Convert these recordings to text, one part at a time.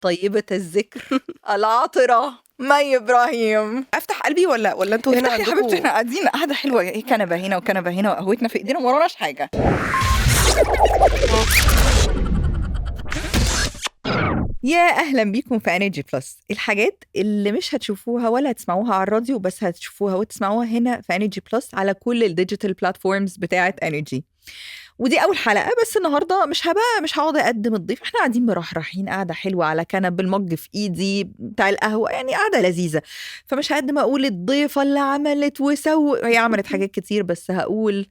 طيبة الذكر العاطرة مي إبراهيم. افتح قلبي ولا انتوا هنا افتحي يا حبيبتي، عندكم؟ احنا قاعدين قاعدة حلوة، ايه كنبة هنا وكنبة هنا وقهوتنا في ايدينا وما وراناش حاجة. يا أهلا بيكم في انرجي بلس، الحاجات اللي مش هتشوفوها ولا هتسمعوها على الراديو بس هتشوفوها وتسمعوها هنا في انرجي بلس على كل الديجيتال بلاتفورمز بتاعة انرجي. ودي أول حلقة، بس النهاردة مش هقعد أقدم الضيف، احنا قاعدين مرحرحين قاعدة حلوة على كنب، المج في إيدي بتاع القهوة، يعني قاعدة لذيذة. فمش هقدم أقول الضيفة اللي عملت هي عملت حاجات كتير، بس هقول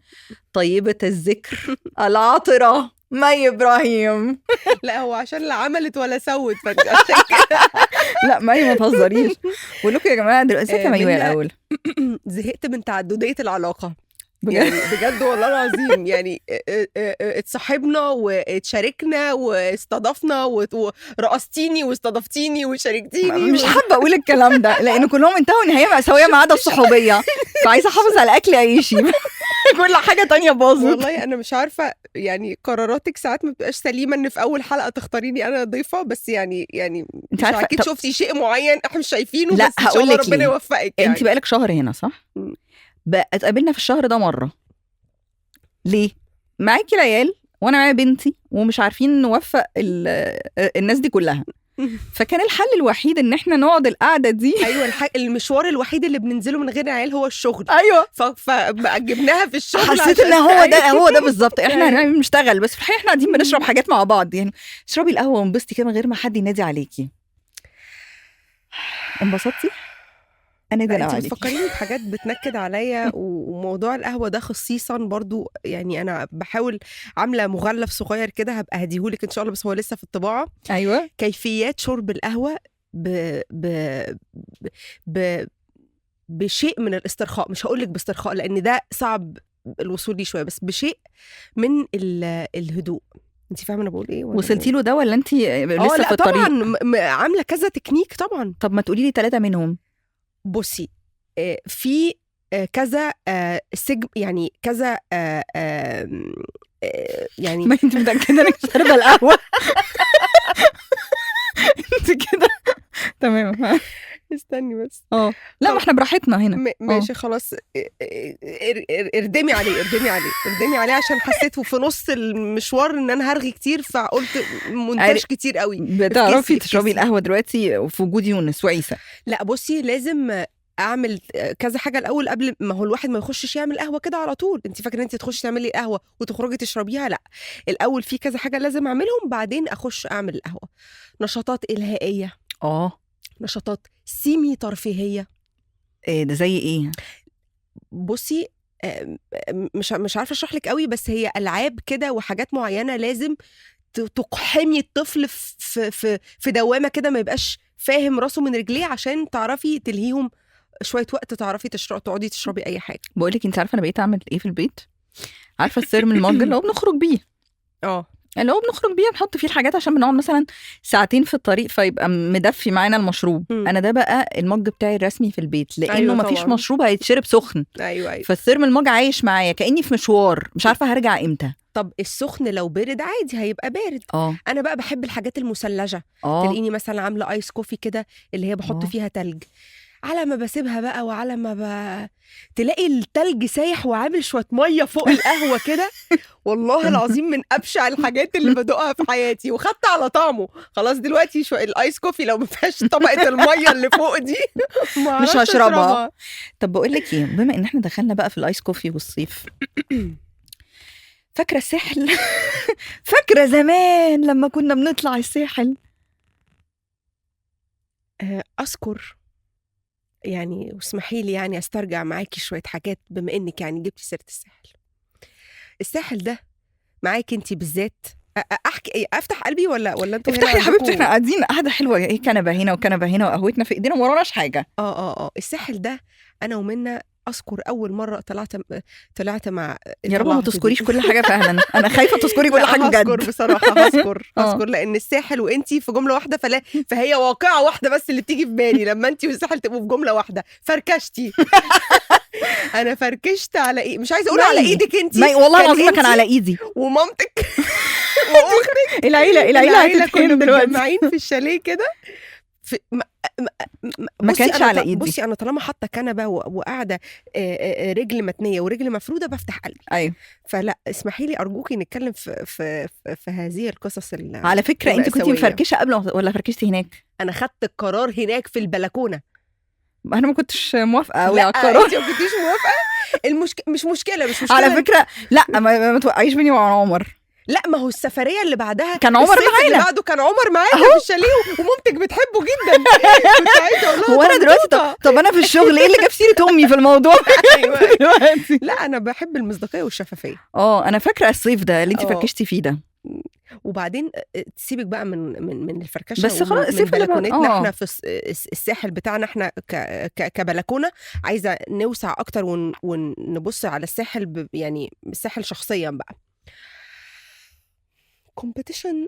طيبة الذكر العاطرة مي إبراهيم. لا هو عشان لا عملت ولا سوت عشان كده. لا مي ما تهزريش. بقول لكم يا جماعة دلوقتي ازيك يا مي الأول؟ زهقت من تعددية العلاقة بجد؟ يعني بجد والله العظيم. يعني اتصاحبنا واتشاركنا واستضفنا ورقصتيني واستضفتيني وشاركتيني مش حابة أقول الكلام ده لأن كلهم انتهوا نهاية مأساوية ما عدا الصحوبية، فعايزة أحافظ على أكل عيشي. كل حاجة تانية باظت. والله أنا مش عارفة، يعني قراراتك ساعات ما بتبقاش سليمة إن في أول حلقة تختاريني أنا ضيفة، بس يعني انت عارفة أكيد شفتي شيء معين احنا مش شايفينه، لا بس إن شاء الله هقولك ربنا ليه. يوفقك. يعني انت بقالك شهر هنا صح؟ اتقابلنا في الشهر ده مرة، ليه؟ معاكي العيال وانا معايا بنتي ومش عارفين نوفق الناس دي كلها، فكان الحل الوحيد ان احنا نقعد القعده دي. ايوه المشوار الوحيد اللي بننزله من غير عيال هو الشغل. ايوه فجبناها في الشغل، حسيت ان هو ده بالظبط. احنا بنشتغل بس في الحقيقه احنا قاعدين بنشرب حاجات مع بعض، يعني اشربي القهوه وانبسطي كده من غير ما حد ينادي عليكي. انبسطتي؟ انا ده انت بتفكريني بحاجات بتنكد عليا. وموضوع القهوه ده خصيصا برضو، يعني انا بحاول عامله مغلف صغير كده هبقى هديهولك ان شاء الله، بس هو لسه في الطباعه. ايوه كيفيات شرب القهوه ب... ب... ب... بشيء من الاسترخاء. مش هقولك باسترخاء لان ده صعب الوصول ليه شويه، بس بشيء من الهدوء. انت فاهمه انا بقول ايه؟ وصلتي له ده ولا انت لسه في الطريق؟ طبعا عامله كذا تكنيك طبعا. طب ما تقولي لي 3 منهم. بصي، في كذا يعني كذا يعني ما انت متأكدة انك شاربة القهوة؟ انت كده تمام. استني بس. لا ما احنا براحتنا هنا. ماشي خلاص. اردمي عليه عشان حسيت في نص المشوار ان انا هرغي كتير، فقلت منتج كتير قوي. بتعرفي تشربي القهوة دلوقتي في وجود يونس وعيسى؟ لا بصي، لازم اعمل كذا حاجه الاول قبل ما هو الواحد ما يخشش يعمل قهوه كده على طول. انت فاكره انت تخشي تعملي قهوه وتخرجي تشربيها؟ لا، الاول في كذا حاجه لازم اعملهم، بعدين اخش اعمل القهوه. نشاطات الهائيه، نشاطات سيمي ترفيهيه. ايه ده؟ زي ايه؟ بصي، مش عارفه اشرح لك قوي، بس هي العاب كده وحاجات معينه لازم تقحمي الطفل في دوامه كده، ما يبقاش فاهم راسه من رجليه، عشان تعرفي تلهيهم شويه وقت، تعرفي تقعدي تشربي اي حاجه. بقولك انت عارفه انا بقيت اعمل ايه في البيت؟ عارفه الثيرمال مج اللي هو بنخرج بيه؟ اللي هو بنخرج بيه بنحط فيه الحاجات عشان بنقعد مثلا ساعتين في الطريق فيبقى مدفي معانا المشروب. انا ده بقى المج بتاعي الرسمي في البيت، لانه أيوة مفيش مشروب هيتشرب سخن. أيوة. فالثيرمال مج عايش معايا كاني في مشوار مش عارفه هرجع امتى. طب السخن لو برد عادي هيبقى بارد. انا بقى بحب الحاجات المثلجه. تلاقيني مثلا عامله ايس كوفي كده اللي هي بحط فيها تلج، على ما بسيبها بقى وعلى ما تلاقي التلج سايح وعامل شويه ميه فوق القهوه كده. والله العظيم من ابشع الحاجات اللي بدوقها في حياتي، وخدت على طعمه خلاص. دلوقتي شويه الايس كوفي لو ما فيهاش طبقه الميه اللي فوق دي مش هشربها. طب بقول لك ايه، بما ان احنا دخلنا بقى في الايس كوفي والصيف، فاكره الساحل؟ فاكره زمان لما كنا بنطلع الساحل؟ اذكر يعني، واسمحي لي يعني استرجع معاكي شويه حاجات بما انك يعني جبتي سيره الساحل ده معاكي انت بالذات. احكي افتح قلبي ولا انتوا هنا؟ افتحي يا حبيبتي، احنا قاعدين قاعده حلوه، ايه كنبه هنا وكنبه هنا وقهوتنا في ايدينا وما وراناش حاجه. الساحل ده انا ومنى اذكر اول مره طلعت مع، يا رب ما تذكريش كل حاجه فعلا، انا خايفه تذكري كل حاجه بجد. هذكر بصراحه، هذكر لان الساحل وانتي في جمله واحده، فهي واقعه واحده بس اللي بتيجي في بالي لما انتي والساحل تبقوا في جمله واحده. فركشتي. انا فركشت على مش عايزه اقول على ايدك انتي، والله العظيم كان على ايدي ومامتك. العيله كنا دلوقتي متجمعين في الشاليه كده ما كانش على ايدي. بصي انا طالما حاطه كنبه وقاعده رجل متنيه ورجل مفروده بفتح قلبي. ايوه فلا اسمحي لي ارجوكي نتكلم في هذه القصص. على فكره انت كنتي مفركشه قبل ولا فركشتي هناك؟ انا خدت القرار هناك في البلكونه. انا ما كنتش موافقه قوي على القرار. انت ما كنتيش موافقه. مش مشكله على فكره لا ما توقعيش بيني وعن عمر. لا ما هو السفريه اللي بعدها كان عمر معانا، اللي بعده كان عمر معانا في الشاليه ومامتك بتحبه جدا. كنت عايزه اقول لها هو انا دلوقتي طب انا في الشغل ايه اللي جاب سيره امي في الموضوع؟ دلوقتي لا انا بحب المصداقيه والشفافيه. انا فاكره الصيف ده اللي انت فركشتي فيه ده. وبعدين تسيبك بقى من الفركشه بس خلاص من بلكونتنا. احنا في الساحل بتاعنا احنا كبلكونه عايزه نوسع اكتر ونبص على الساحل يعني الساحل شخصيا بقى. كومبيتيشن.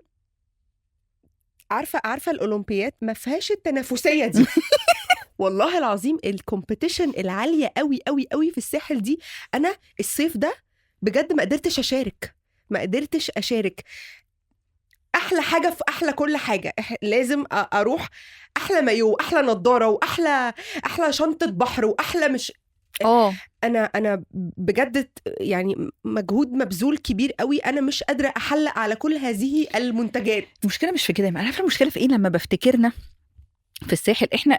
عارفه الاولمبيات ما فيهاش التنافسيه دي. والله العظيم الكومبيتيشن العاليه قوي قوي قوي في الساحل دي. انا الصيف ده بجد ما قدرتش اشارك. احلى حاجه في احلى كل حاجه لازم اروح احلى مايو احلى نضاره واحلى شنطه بحر واحلى مش انا بجد يعني مجهود مبذول كبير قوي. انا مش قادره احلق على كل هذه المنتجات. المشكله مش في كده، انا عارفه المشكله في ايه. لما بفتكرنا في الساحل احنا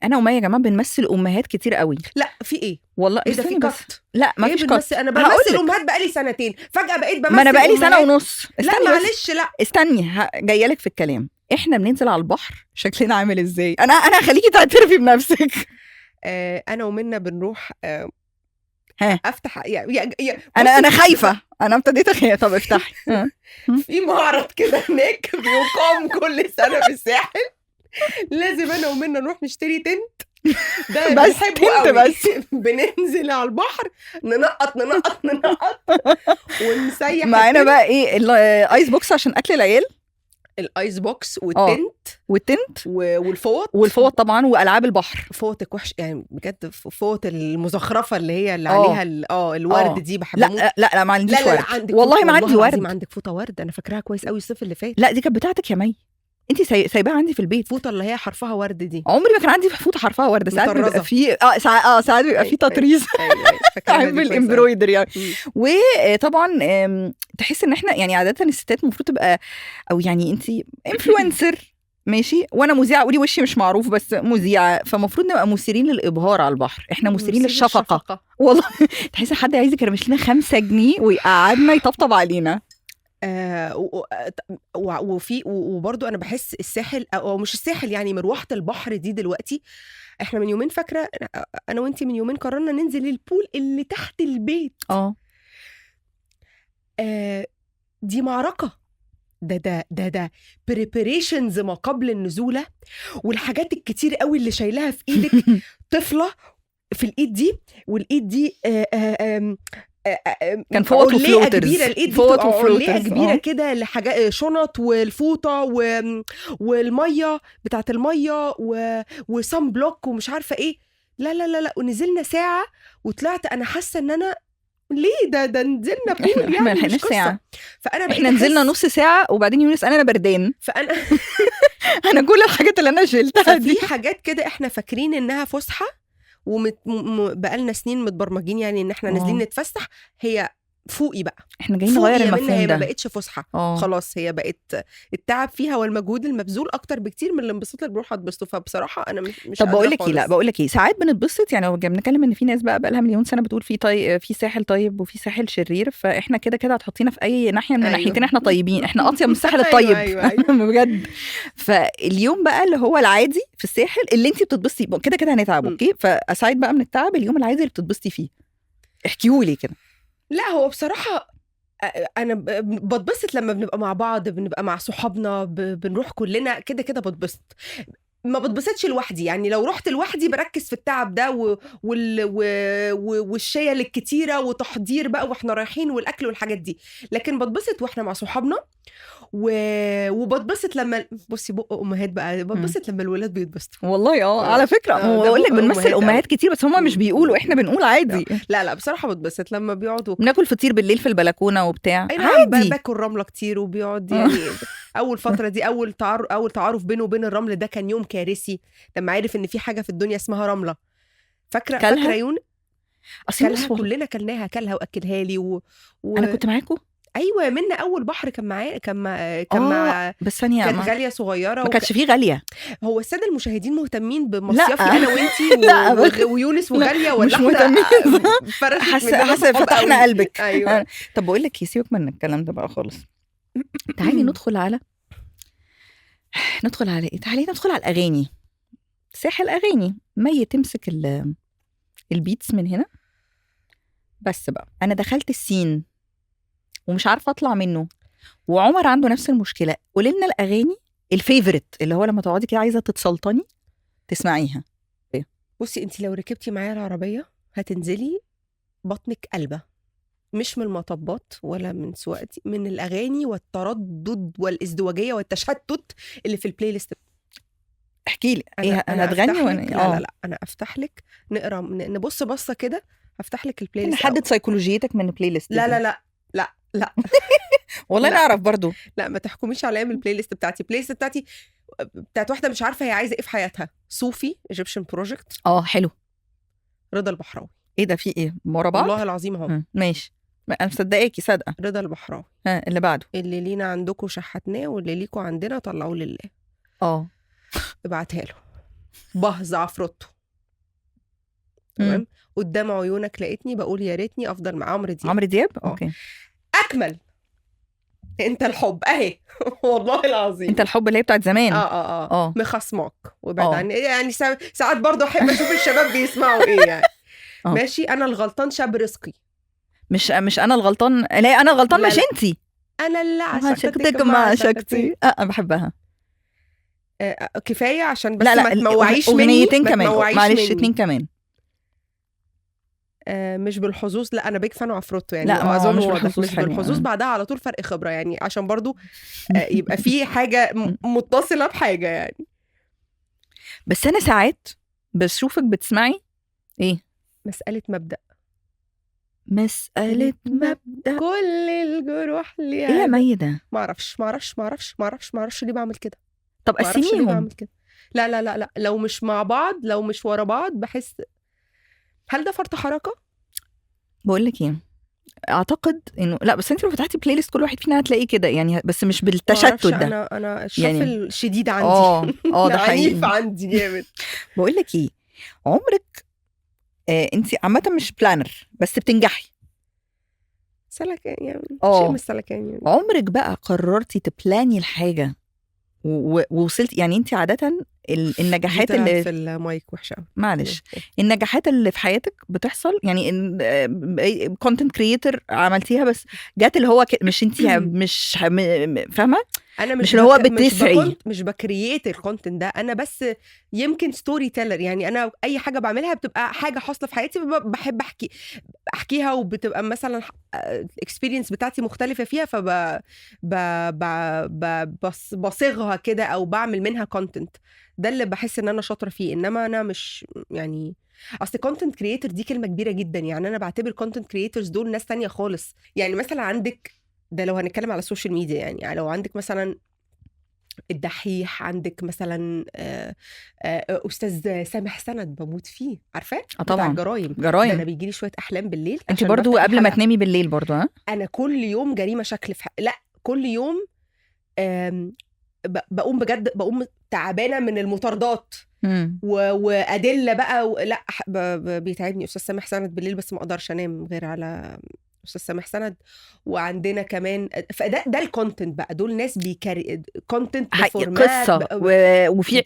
انا ومايا يا جماعه بنمثل امهات كتير قوي. لا في ايه والله ايه ده في كت؟ لا ما فيش كت. انا بمثل امهات بقالي سنتين فجاه بقيت بمثل. ما انا بقالي سنه ونص. لا معلش لا استني جايه لك في الكلام. احنا بننزل على البحر شكلنا عامل ازاي؟ انا هخليكي تعترفي بنفسك. انا ومنى بنروح افتح انا خايفه. انا ابتديت اخاف. طب افتحي. في معرض كده هناك بيقام كل سنه في الساحل. لازم انا ومنى نروح نشتري تنت. ده بنحبه قوي. بس بننزل على البحر ننقط ونسيح معانا بقى ايه الايس بوكس عشان اكل العيال. الايس بوكس والتنت والفوط طبعا والعاب البحر. فوتك وحش يعني بجد. فوط المزخرفه اللي هي اللي عليها الورد دي بحبها. لا ما عنديش ورد والله. ما عندي ورد. ما عندك فوطه ورد؟ انا فاكراها كويس قوي الصيف اللي فات. لا دي كانت بتاعتك يا مي. انت سايباها عندي في البيت. فوطه اللي هي حرفها ورد دي. عمري ما كان عندي فوطه حرفها ورد. ساعات بيبقى في ساعات بيبقى في تطريز. احب الامبرويدري يعني. وطبعا تحس ان احنا يعني عاده الستات المفروض تبقى او يعني انت انفلونسر ماشي وانا مذيعه. قولي وشي مش معروف بس مذيعه. فمفروض نبقى مثيرين للابهار على البحر. احنا مثيرين للشفقه والله. تحس حد عايز يكرمش لنا 5 جنيه ويقعدنا يطبطب علينا. وبرضو انا بحس الساحل او مش الساحل يعني مروحه البحر دي دلوقتي. احنا من يومين فاكره انا وانتي من يومين قررنا ننزل البول اللي تحت البيت. دي معركه. ده preparations ما قبل النزوله والحاجات الكتير قوي اللي شايلها في ايدك. طفله في الايد دي والايد دي كان فوط وفلوترز. كبيره الايد دي علقه كبيره كده لحاجات شنط والفوطه والميه بتاعه الميه وصن بلوك ومش عارفه ايه. لا ونزلنا ساعه وطلعت انا حاسه ان انا ليه ده نزلنا بول يعني مش قصه ساعة. فانا احنا نزلنا نص ساعه وبعدين يونس انا بردان. فانا انا كل الحاجات اللي انا شلتها دي في حاجات كده احنا فاكرين انها فسحه بقالنا سنين متبرمجين يعني ان احنا نازلين نتفسح. هي فوقي بقى احنا جايين نغير المفهوم ده. هي ما بقتش فسحه خلاص. هي بقت التعب فيها والمجهود المبذول اكتر بكتير من الانبساط اللي بروح اتبسطه. فبصراحه انا مش طب بقول لك ايه ساعات بنتبسط يعني. لو بنتكلم ان في ناس بقى لها مليون سنه بتقول في ساحل طيب وفي ساحل شرير. فاحنا كده هتحطينا في اي ناحيه من الناحيتين احنا طيبين. احنا اطيب من الساحل الطيب. أيوة. بجد. فاليوم بقى اللي هو العادي في الساحل اللي انت بتتبسطي كده هنتعب. اوكي فاسايد بقى من التعب اليوم العادي اللي بتتبسطي فيه احكيولي كده. لا هو بصراحه انا بتبسط لما بنبقى مع بعض بنبقى مع صحابنا بنروح كلنا كده بتبسط. ما بتبسطش لوحدي يعني. لو رحت لوحدي بركز في التعب ده والشيل الكتيره وتحضير بقى واحنا رايحين والاكل والحاجات دي. لكن بتبسط واحنا مع صحابنا وبتبسط لما بصي بق امهات بقى، بتبسط لما الولاد بيتبسطوا والله. على فكره بقول لك بنمثل امهات كتير، بس هم مش بيقولوا، احنا بنقول عادي. لا بصراحه بتبسط لما بيقعدوا بناكل فطير بالليل في البلكونه وبتاع عادي. باكل رمله كتير وبيقعد يعني اول فتره دي اول تعارف بينه وبين الرمل ده كان يوم كارثي لما عرف ان في حاجه في الدنيا اسمها رمله. فاكره يون اصلا كلنا كلناها، كلها واكلها لي انا كنت معاكم. ايوه منا اول بحر كان معايا، كان مع بس ثانيه كانت غاليه صغيره، ما كانش فيه غاليه. هو الساده المشاهدين مهتمين بمصيفي انا وانتي ويونس وغاليه ولا مش مهتمين؟ حاسه فتحنا قلبك. ايوه. طب بقول لك سيبك من الكلام ده بقى خالص. تعالي ندخل على ايه؟ تعالي ندخل على الاغاني. ساحل اغاني مي تمسك البيتس من هنا. بس بقى انا دخلت السين ومش عارفه اطلع منه، وعمر عنده نفس المشكله. قولي لنا الاغاني الفيفوريت اللي هو لما تقعدي كده عايزه تتسلطني تسمعيها. بصي انت لو ركبتي معايا العربيه هتنزلي بطنك قلبه، مش من المطبات ولا من سواقتي، من الاغاني والتردد والازدواجيه والتشتت اللي في البلاي ليست. احكي لي انا هتغني وانا لا انا افتح لك نقرا نبص بصه كده، هفتح لك البلاي ليست. نحدد سيكولوجيتك من البلاي ليست. لا والله نعرف برضو. لا ما تحكميش عليا من البلاي ليست بتاعتي. البلاي ليست بتاعتي بتاعت واحده مش عارفه هي عايزه ايه في حياتها. صوفي ايجيبشن بروجكت. حلو. رضا البحراوي. ايه ده؟ في ايه ورا بعض؟ والله العظيم اهو. ماشي، انا مصدقاكي صادقه. رضا البحراوي. اللي بعده اللي لينا عندكم شحتناه واللي ليكوا عندنا طلعوه لله. ابعتها له. بهز عفروتو. تمام. قدام عيونك لقيتني بقول يا ريتني افضل مع عمرو دياب. اوكي. اكمل انت الحب اهي. والله العظيم انت الحب اللي هي بتاعت زمان. مخصماك وبعد عن يعني ساعات برضه احب اشوف الشباب بيسمعوا ايه يعني. ماشي. انا الغلطان شاب رزقي. مش انا الغلطان. لا انا الغلطان مش انتي. انا اللي عشقتك ما عشقتي. بحبها. كفايه عشان بس ما تموعيش مني. اغنيتين كمان معلش، 2 كمان. مش بالحظوظ. لا انا بيك فان عفروتو يعني. لا اظن مش بالحظوظ بعدها على طول فرق خبره يعني، عشان برضو يبقى في حاجه متصله بحاجه يعني. بس انا ساعات بشوفك بتسمعي ايه؟ مساله مبدا. كل الجروح اللي ايه يا مي ده؟ معرفش ليه بعمل كده. طب قسميهم. لا لا لا لا لو مش مع بعض، لو مش ورا بعض بحس. هل ده فرط حركه؟ بقول لك ايه، اعتقد انه لا، بس انت لو فتحتي بلاي ليست كل واحد فينا هتلاقيه كده يعني، بس مش بالتشتت ده. انا الشفل شديد عندي. ده حقيقي. عنيف عندي جامد. بقول لك ايه، عمرك انت عامه مش بلانر بس بتنجحي. سلكان يعني. شيء مش سلكان يعني. عمرك بقى قررتي تبلاني الحاجه ووصلت يعني؟ انت عاده النجاحات اللي في المايك وحشه معلش، النجاحات اللي في حياتك بتحصل يعني كونتنت كرييتور عملتيها، بس جات اللي هو مش انت مش فاهمه. انا مش اللي هو بتسعي، مش بكرييت الكونتنت ده. انا بس يمكن ستوري تيلر يعني. انا اي حاجه بعملها بتبقى حاجه حاصله في حياتي، بحب احكيها، وبتبقى مثلا الاكسبيرينس بتاعتي مختلفه فيها، بصيغها كده او بعمل منها كونتنت. ده اللي بحس ان انا شاطره فيه. انما انا مش يعني، اصل كونتنت كرييتور دي كلمه كبيره جدا يعني. انا بعتبر كونتنت كرييتورز دول ناس تانية خالص يعني. مثلا عندك ده لو هنتكلم على السوشيال ميديا يعني، لو عندك مثلا الدحيح، عندك مثلا استاذ سامح سند بموت فيه، عارفاه؟ طبعا جرايم. انا بيجي لي شويه احلام بالليل. انت برضو قبل ما تنامي بالليل برضو؟ انا كل يوم جريمه شكل لا كل يوم بقوم بجد، بقوم تعبانه من المطاردات وادله بقى لا بيتعبني استاذ سامح سند بالليل، بس ما اقدرش انام غير على استاذ سامح سند. وعندنا كمان ده الكونتنت بقى. دول ناس بيكاري كونتنت قصه وفي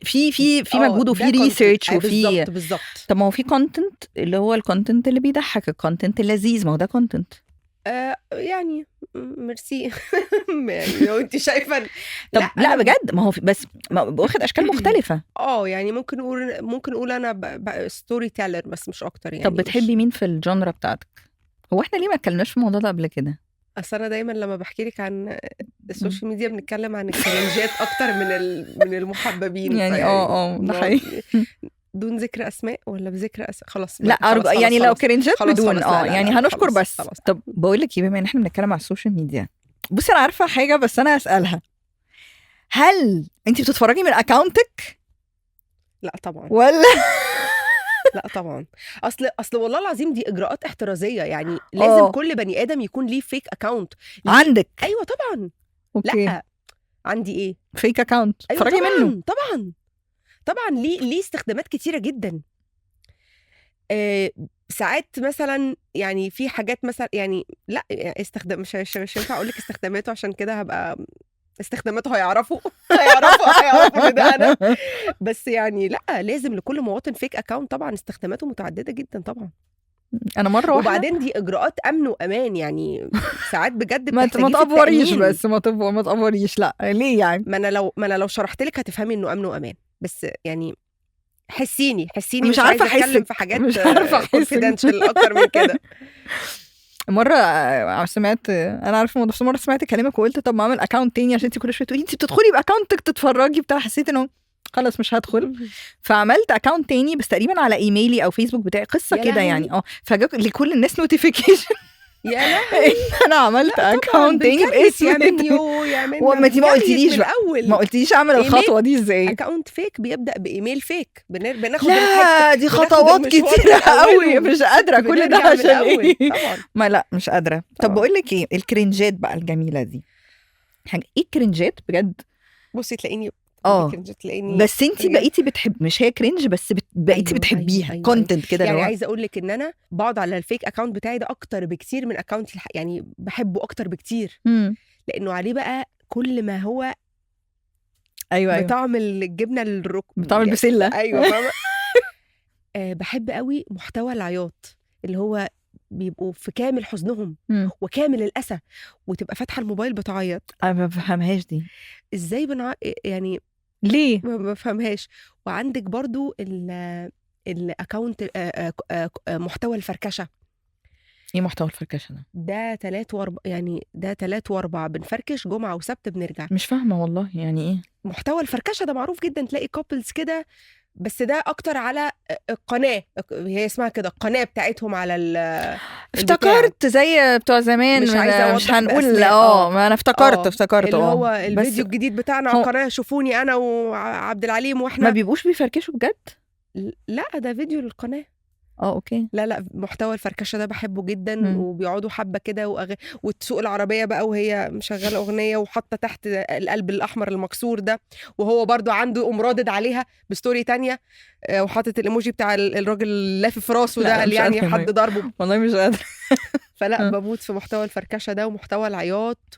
في مجهود وفي ريسيرش وفي بالظبط. طب ما هو في كونتنت اللي هو الكونتنت اللي بيضحك، الكونتنت اللذيذ، ما هو ده كونتنت يعني. ميرسي. يعني لو انت شايفه. لا بجد، ما هو بس واخد اشكال مختلفه. يعني ممكن نقول انا ستوري تيلر بس مش اكتر يعني. طب بتحبي مين في الجانرا بتاعتك؟ هو احنا ليه ما اتكلمناش في الموضوع ده قبل كده؟ اصل انا دايما لما بحكي لك عن السوشيال ميديا بنتكلم عن الكرنجات اكتر من المحببين، يعني ده حقيقي. دون ذكر اسماء ولا بذكر خلاص لا ارجو يعني لو كرنجات بدون يعني هنشكر خلاص بس خلاص. طب بقول لك بما ان احنا بنتكلم على السوشيال ميديا، بصي انا عارفه حاجه بس انا اسالها، هل انت بتتفرجي من اكاونتك؟ لا طبعا. ولا لا طبعا. اصل والله العظيم دي اجراءات احترازيه، يعني لازم كل بني ادم يكون ليه فيك اكاونت. عندك؟ ايوه طبعا. أوكي. لا عندي ايه؟ فيك اكاونت. أيوة اتفرجي منه. طبعا ليه استخدامات كتيره جدا. ساعات مثلا يعني في حاجات مثلا يعني لا استخدام مش هينفع اقول لك استخداماته عشان كده هبقى استخداماته هيعرفوا ان ده انا. بس يعني لا، لازم لكل مواطن فيك اكاونت طبعا، استخداماته متعدده جدا طبعا. انا مره واحده. وبعدين دي اجراءات امن وامان، يعني ساعات بجد ما تقفوريش بس ما تقفوريش. لا ليه يعني؟ ما انا لو شرحت لك هتفهمي انه امن وامان، بس يعني حسيني مش عارفه اتكلم في حاجات مش عارفه كونفيدنشال اكتر من كده. مره سمعت، انا عارفه الموضوع، مره سمعت كلامك وقلت طب ما اعمل اكاونت تاني عشان انت كل شويه تقولي انت بتدخلي باكاونتك تتفرجي بتاع، حسيت انه خلاص مش هدخل، فعملت اكاونت تاني بس تقريبا على ايميلي او فيسبوك بتاعي، قصه كده يعني فجاء لكل الناس نوتيفيكيشن يا لهوي انا عملت اكاونت تاني باسمي. وما انت ما قلتيليش بقى، ما قلتيليش اعمل الخطوه دي ازاي. اكاونت فيك بيبدا بايميل فيك، بناخد لا دي خطوات كتيره قوي، مش قادره كل ده عشان ايه؟ ما لا مش قادره. طب بقول لك ايه، الكرنجات بقى الجميله دي، حاجه ايه الكرنجات بجد؟ بصي تلاقيني بس انتي بقيتي بتحب، مش هي كرنج بس بقيتي بتحبيها كونتنت كده. يعني عايزه اقول لك ان انا بقعد على الفيك اكاونت بتاعي ده اكتر بكتير من اكاونتي يعني بحبه اكتر بكتير. لانه عليه بقى كل ما هو ايوه بطعم الجبنه بطعم البسله. ايوه فاهمه. بحب قوي محتوى العياط اللي هو بيبقوا في كامل حزنهم وكامل الاسى، وتبقى فاتحه الموبايل بتعيط. انا ما بفهمهاش دي ازاي يعني ليه ما بفهمهاش. وعندك برضو الاكاونت محتوى الفركشه. ايه محتوى الفركشه ده 3 و4، يعني ده 3 و4 بنفركش، جمعه وسبت بنرجع. مش فاهمه والله يعني ايه محتوى الفركشه ده. معروف جدا تلاقي كابلز كده، بس ده اكتر على القناه، هي اسمها كده القناه بتاعتهم على افتكرت زي بتوع زمان، مش هنقول ما انا افتكرت اللي هو الفيديو الجديد بتاعنا على القناه، شوفوني انا وعبد العليم واحنا ما بيبقوش بيفركشوا بجد. لا ده فيديو للقناه. اوكي. لا محتوى الفركشه ده بحبه جدا. وبيقعدوا حبه كده وتسوق العربيه بقى وهي مشغله اغنيه وحاطه تحت القلب الاحمر المكسور ده، وهو برضو عنده رادد عليها بستوري تانية، وحاطط الايموجي بتاع الراجل لافف راسه ده، قال يعني حد ضربه. والله مش قادره. فلا بموت في محتوى الفركشه ده ومحتوى العياط.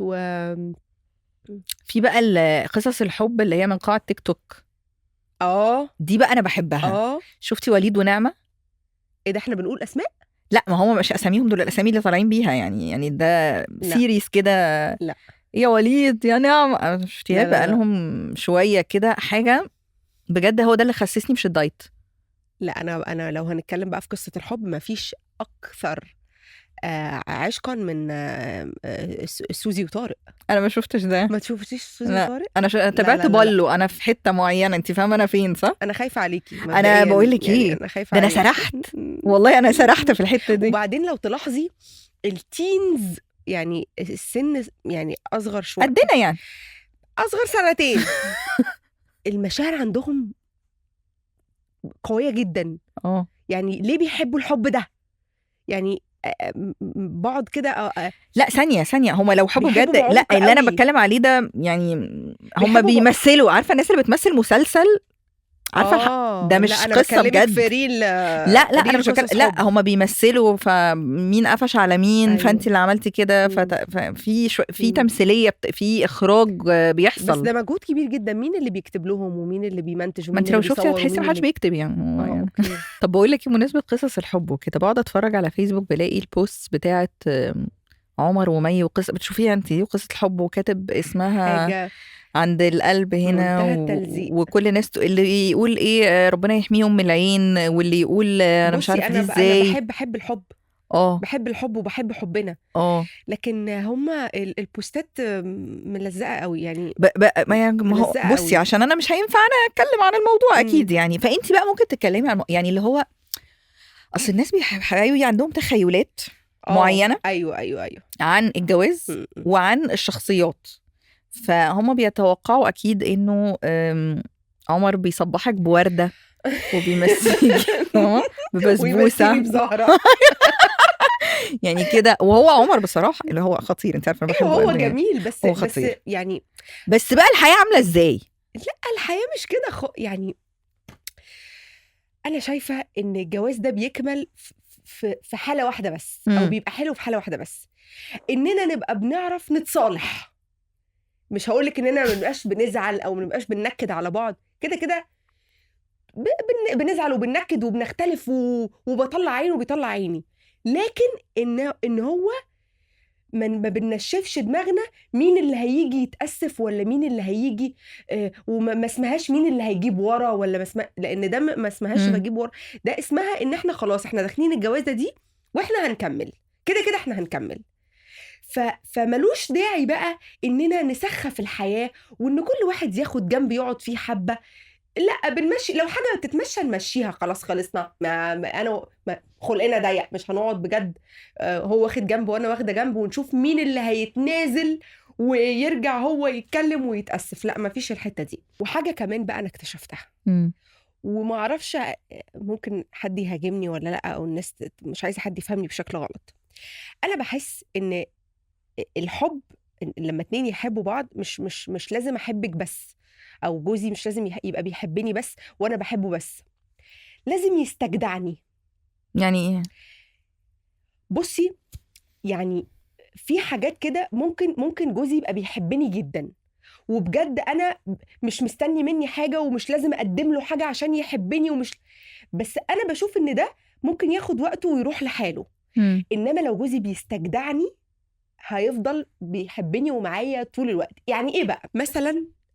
في بقى قصص الحب اللي هي من قاع تيك توك. دي بقى انا بحبها. شفتي وليد ونعمه؟ ايه ده، احنا بنقول اسماء؟ لا ما هو مش اساميهم دول، الاسامي اللي طالعين بيها يعني ده سيريز كده. لا يا وليد يا نعمه، شفتيها بقى لهم شويه كده حاجه بجد، هو ده اللي خسسني مش الدايت. لا انا لو هنتكلم بقى في قصه الحب، ما فيش اكثر عشقا من سوزي وطارق. انا ما شفتش ده. ما تشوفتيش سوزي وطارق؟ انا تابعت بالو. انا في حته معينه، انت فاهمه انا فين صح؟ انا خايفه عليكي. انا بقول لك ايه، ده انا سرحت والله، انا سرحت في الحته دي. وبعدين لو تلاحظي التينز، يعني السن يعني اصغر شويه قدنا، يعني اصغر 2 سنين المشاعر عندهم قويه جدا. يعني ليه بيحبوا الحب ده؟ يعني بقعد كده لا ثانيه هما لو حبوا بجد، لا اللي انا بتكلم عليه ده يعني هما بيمثلوا، عارفه الناس اللي بتمثل مسلسل، عارفه ده مش قصه بجد. لا انا مش لا هما بيمثلوا، فمين قفش على مين. أيوة. فانت اللي عملتي كده، في تمثيليه، في اخراج بيحصل. بس ده مجهود كبير جدا. مين اللي بيكتب لهم ومين اللي بيمنتج ومين ما انت لو شفتي هتحسي ما حدش بيكتب يعني. طب بقول لك بمناسبه قصص الحب وكده، بقعد اتفرج على فيسبوك بلاقي البوست بتاعت عمر ومي وقصه بتشوفيها انت، قصه الحب وكاتب اسمها حاجة عند القلب هنا وكل الناس اللي يقول ايه ربنا يحميهم من العين، واللي يقول انا مش عارفه دي ازاي. انا بحب الحب بحب الحب وبحب حبنا. لكن هما البوستات ملزقه قوي يعني. ما هو بصي، عشان انا مش هينفع انا اتكلم عن الموضوع اكيد يعني، فانت بقى ممكن تتكلمي عن يعني اللي هو اصل الناس بيحبوا عندهم تخيلات معينه. ايوه عن الجواز وعن الشخصيات، فهم بيتوقعوا اكيد انه عمر بيصبحك بورده وبيمسيك ببسبوسه يعني كده. وهو عمر بصراحه اللي هو خطير، انت عارفه انا بحبه. هو جميل بس هو خطير. بس يعني بس بقى الحياه عامله ازاي؟ لا الحياه مش كده يعني انا شايفه ان الجواز ده بيكمل في حاله واحده بس، او بيبقى حلو في حاله واحده بس، اننا نبقى بنعرف نتصالح. مش هقولك اننا ما نبقاش بنزعل او ما نبقاش بننكد على بعض، كده كده بنزعل وبننكد وبنختلف وبطلع عينه وبيطلع عيني، لكن ان هو ما بنشفش دماغنا مين اللي هيجي يتأسف ولا مين اللي هيجي وما اسمهاش مين اللي هيجيب ورا ولا ما اسمها، لان ده ما اسمهاش بجيب ورا، ده اسمها ان احنا خلاص احنا داخلين الجوازه دي واحنا هنكمل كده كده احنا هنكمل. فملوش داعي بقى اننا نسخف الحياه وان كل واحد ياخد جنب يقعد فيه حبه. لا بنمشي، لو حاجه تتمشى نمشيها خلاص خلصنا. انا خلقنا ضيق، مش هنقعد بجد هو واخد جنب وانا واخده جنب ونشوف مين اللي هيتنازل ويرجع هو يتكلم ويتأسف. لا مفيش الحته دي. وحاجه كمان بقى انا اكتشفتها وما اعرفش ممكن حد يهاجمني ولا لا، او الناس مش عايزه حد يفهمني بشكل غلط. انا بحس ان الحب لما اتنين يحبوا بعض مش لازم احبك بس، او جوزي مش لازم يبقى بيحبني بس وانا بحبه بس، لازم يستجدعني. يعني ايه؟ بصي يعني في حاجات كده ممكن جوزي يبقى بيحبني جدا وبجد انا مش مستني مني حاجه ومش لازم اقدم له حاجه عشان يحبني بس انا بشوف ان ده ممكن ياخد وقته ويروح لحاله. انما لو جوزي بيستجدعني هيفضل بيحبني ومعايا طول الوقت. يعني ايه بقى؟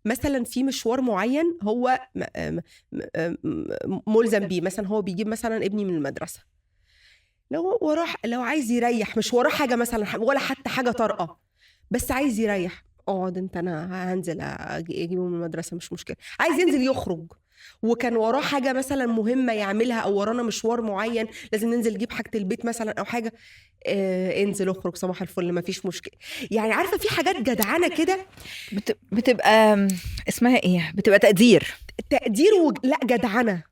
مثلا في مشوار معين هو ملزم بيه، مثلا هو بيجيب مثلا ابني من المدرسه، لو عايز يريح، مش وراه حاجه مثلا ولا حتى حاجه طارئه، بس عايز يريح، اقعد انت انا هنزل اجيبه من المدرسه مش مشكله. عايز ينزل يخرج وكان وراه حاجه مثلا مهمه يعملها، او ورانا مشوار معين لازم ننزل نجيب حاجه البيت مثلا او حاجه، انزل اخرج صباح الفل ما فيش مشكله. يعني عارفه في حاجات جدعانه كده بتبقى اسمها ايه، بتبقى تقدير لا جدعنه،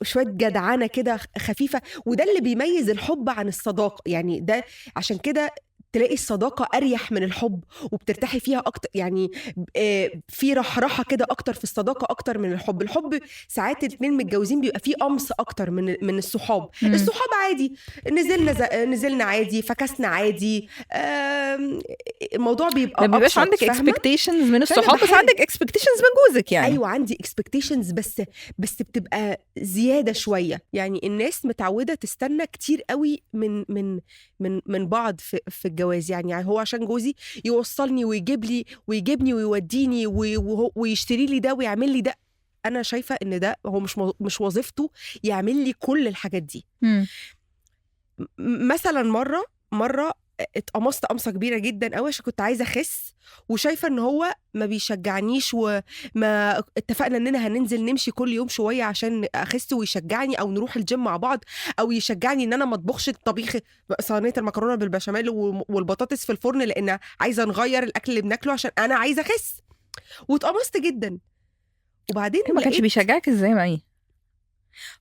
شويه جدعنه كده خفيفه، وده اللي بيميز الحب عن الصداقه. يعني ده عشان كده تلاقي الصداقة أريح من الحب وبترتاحي فيها أكتر، يعني في رحرحة كده أكتر في الصداقة أكتر من الحب. الحب ساعات الاتنين متجوزين بيبقى فيه قمص أكتر من الصحاب. الصحاب عادي، نزلنا عادي، فكسنا عادي، الموضوع بيبقى ما بيبقاش عندك expectations من الصحاب، بس عندك expectations من جوزك. يعني أيوة عندي expectations بس بتبقى زيادة شوية. يعني الناس متعودة تستنى كتير قوي من بعض في الجواز. يعني هو عشان جوزي يوصلني ويجيبني ويوديني ويشتري لي ده ويعمل لي ده، انا شايفه ان ده هو مش وظيفته يعمل لي كل الحاجات دي. مثلا مره اتقمصت قمصه كبيره جدا قوي عشان كنت عايزه اخس، وشايفه ان هو ما بيشجعنيش، وما اتفقنا اننا هننزل نمشي كل يوم شويه عشان اخس ويشجعني، او نروح الجيم مع بعض، او يشجعني ان انا ما اطبخش الطبيخ صينيه المكرونه بالبشاميل والبطاطس في الفرن لان عايزه نغير الاكل اللي بناكله عشان انا عايزه اخس. واتقمصت جدا. وبعدين ما كانش بيشجعك ازاي معي؟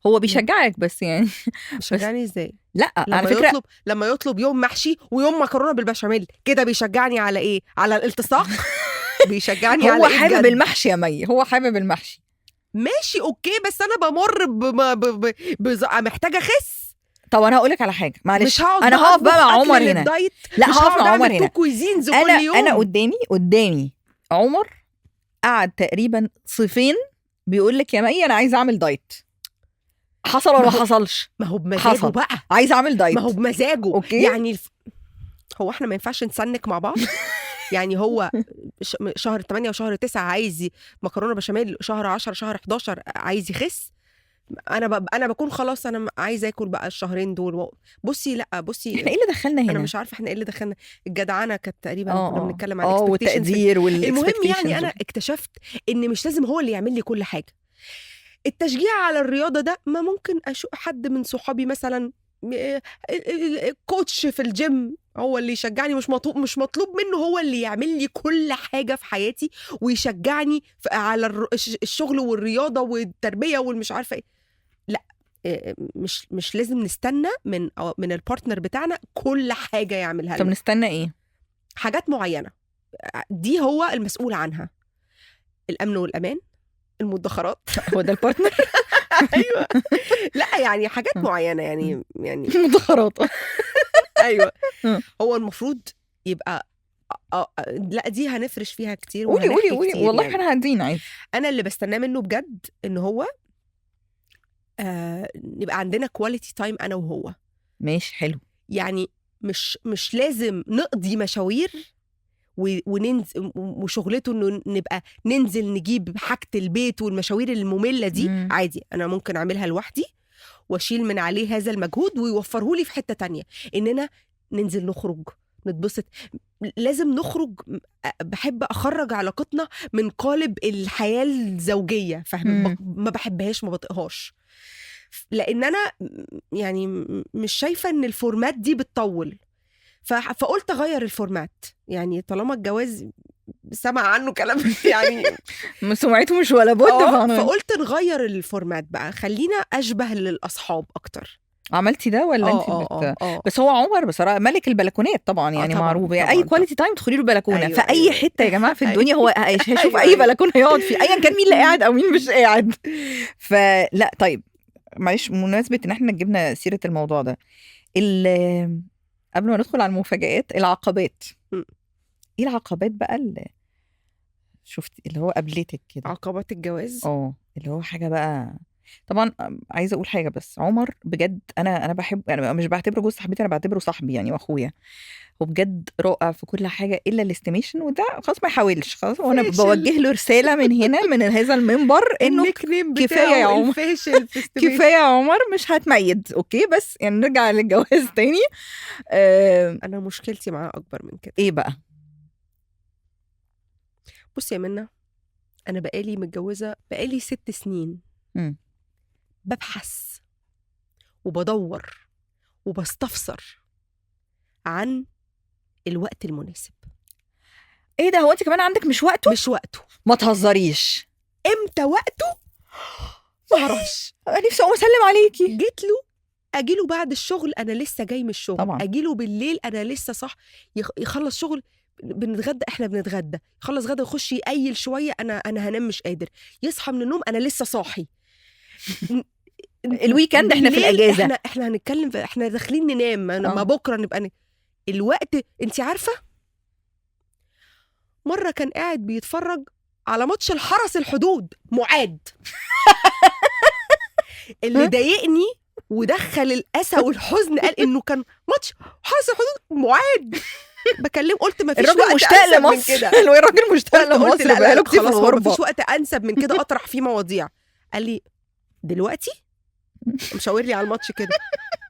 هو بيشجعك بس يعني بيشجعني ازاي؟ لا على فكره لما يطلب يوم محشي ويوم مكرونه بالبشاميل كده بيشجعني على ايه؟ على الالتصاق. بيشجعني على ايه؟ هو حابب المحشي يا مي، هو حابب المحشي ماشي اوكي، بس انا بمر محتاجه اخس. طب انا هقولك على حاجه معلش، انا هقف بقى مع عمر هنا. لا هقف مع عمر هنا. انا قدامي عمر قعد تقريبا صيفين بيقول لك يا مي انا عايز اعمل دايت. حصل ولا ما حصلش؟ ما هو بمزاجه بقى، عايز اعمل دايت. ما هو بمزاجه. أوكي. يعني هو احنا ما ينفعش نسنك مع بعض. يعني هو شهر 8 وشهر 9 عايز مكرونه بشاميل، شهر 10 شهر 11 عايز يخس. انا بكون خلاص انا عايزه اكل بقى الشهرين دول. بصي لا بصي احنا ايه اللي دخلنا هنا؟ انا مش عارفه احنا ايه اللي دخلنا. الجدعنه كانت تقريبا كنا بنتكلم عن والتقدير المهم يعني انا اكتشفت ان مش لازم هو اللي يعمل لي كل حاجه. التشجيع على الرياضه ده ما ممكن اشوف حد من صحابي مثلا الكوتش في الجيم هو اللي يشجعني، مش مطلوب منه هو اللي يعمل لي كل حاجه في حياتي ويشجعني على الشغل والرياضه والتربيه والمش عارفه ايه. لا مش لازم نستنى من البارتنر بتاعنا كل حاجه يعملها لنا. طب نستنى ايه؟ حاجات معينه دي هو المسؤول عنها. الامن والامان، المدخرات. هو ده البارتنر؟ ايوه. لا يعني حاجات معينه يعني مدخرات. ايوه. هو المفروض يبقى لا دي هنفرش فيها كتير. قولي والله احنا هادين عادي. انا اللي بستناه منه بجد ان هو نبقى عندنا كواليتي تايم انا وهو. ماشي حلو. يعني مش لازم نقضي مشاوير وننزل وشغلته انه نبقى ننزل نجيب حاجة البيت والمشاوير المملة دي. عادي انا ممكن اعملها لوحدي واشيل من عليه هذا المجهود ويوفره لي في حتة تانية. اننا ننزل نخرج نتبسط. لازم نخرج. بحب اخرج علاقتنا من قالب الحياة الزوجية، فاهم؟ ما بحبهاش، ما بطيقهاش، لان انا يعني مش شايفة ان الفورمات دي بتطول. فقلت اغير الفورمات. يعني طالما الجواز سمع عنه كلام يعني سمعته مش ولا بد. فقلت نغير الفورمات بقى، خلينا اشبه للاصحاب اكتر. عملتي ده ولا انت بس هو عمر بصراحه ملك البلكونات طبعا، يعني معروف. يعني اي كواليتي تايم تدخلي له بلكونه. أيوة في اي حته يا جماعه في الدنيا هو هيشوف اي بلكونه يقعد فيه، ايا كان مين اللي قاعد او مين مش قاعد. فلا طيب معلش، مناسبه ان احنا جبنا سيره الموضوع ده، قبل ما ندخل على المفاجآت، العقبات. ايه العقبات بقى اللي شفتي اللي هو قابلتك كده؟ عقبات الجواز اللي هو حاجه بقى. طبعا عايزه اقول حاجه، بس عمر بجد انا بحب، انا مش بعتبره جوز صاحبتي، انا بعتبره صاحبي يعني واخويا. هو بجد رائع في كل حاجه الا الاستيميشن، وده خلاص ما يحاولش خلاص. وانا بوجه له رساله من هنا من هذا المنبر انه كفايه يا عمر، كفايه يا عمر، مش هتميد اوكي. بس يعني نرجع للجواز تاني. انا مشكلتي معاه اكبر من كده. ايه بقى؟ بصي يا منى، انا بقالي متجوزه بقالي 6 سنين. ببحث وبدور وبستفسر عن الوقت المناسب. ايه ده؟ هو انت كمان عندك مش وقته؟ مش وقته. ما تهزريش. امتى وقته؟ ما اعرفش. انا نفسي اقوم اسلم عليكي. جيت له، اجيله بعد الشغل انا لسه جاي من الشغل طبعا. اجيله بالليل انا لسه صح. يخلص شغل بنتغدى، احنا بنتغدى، يخلص غدا يخش يقيل شويه، انا هنام مش قادر. يصحى من النوم انا لسه صاحي. الويكند احنا في الاجازه، احنا هنتكلم احنا داخلين ننام. ما بكره نبقى الوقت. انت عارفه مره كان قاعد بيتفرج على ماتش الحرس الحدود معاد. اللي ضايقني ودخل الاسى والحزن قال انه كان ماتش حرس الحدود معاد. بكلم قلت ما فيش الراجل مشتاق لمصر. الراجل مشتاق لمصر بقاله كتير في الغربه. ما فيش وقت انسب من كده اطرح فيه مواضيع. قال لي دلوقتي مشاور لي على الماتش كده.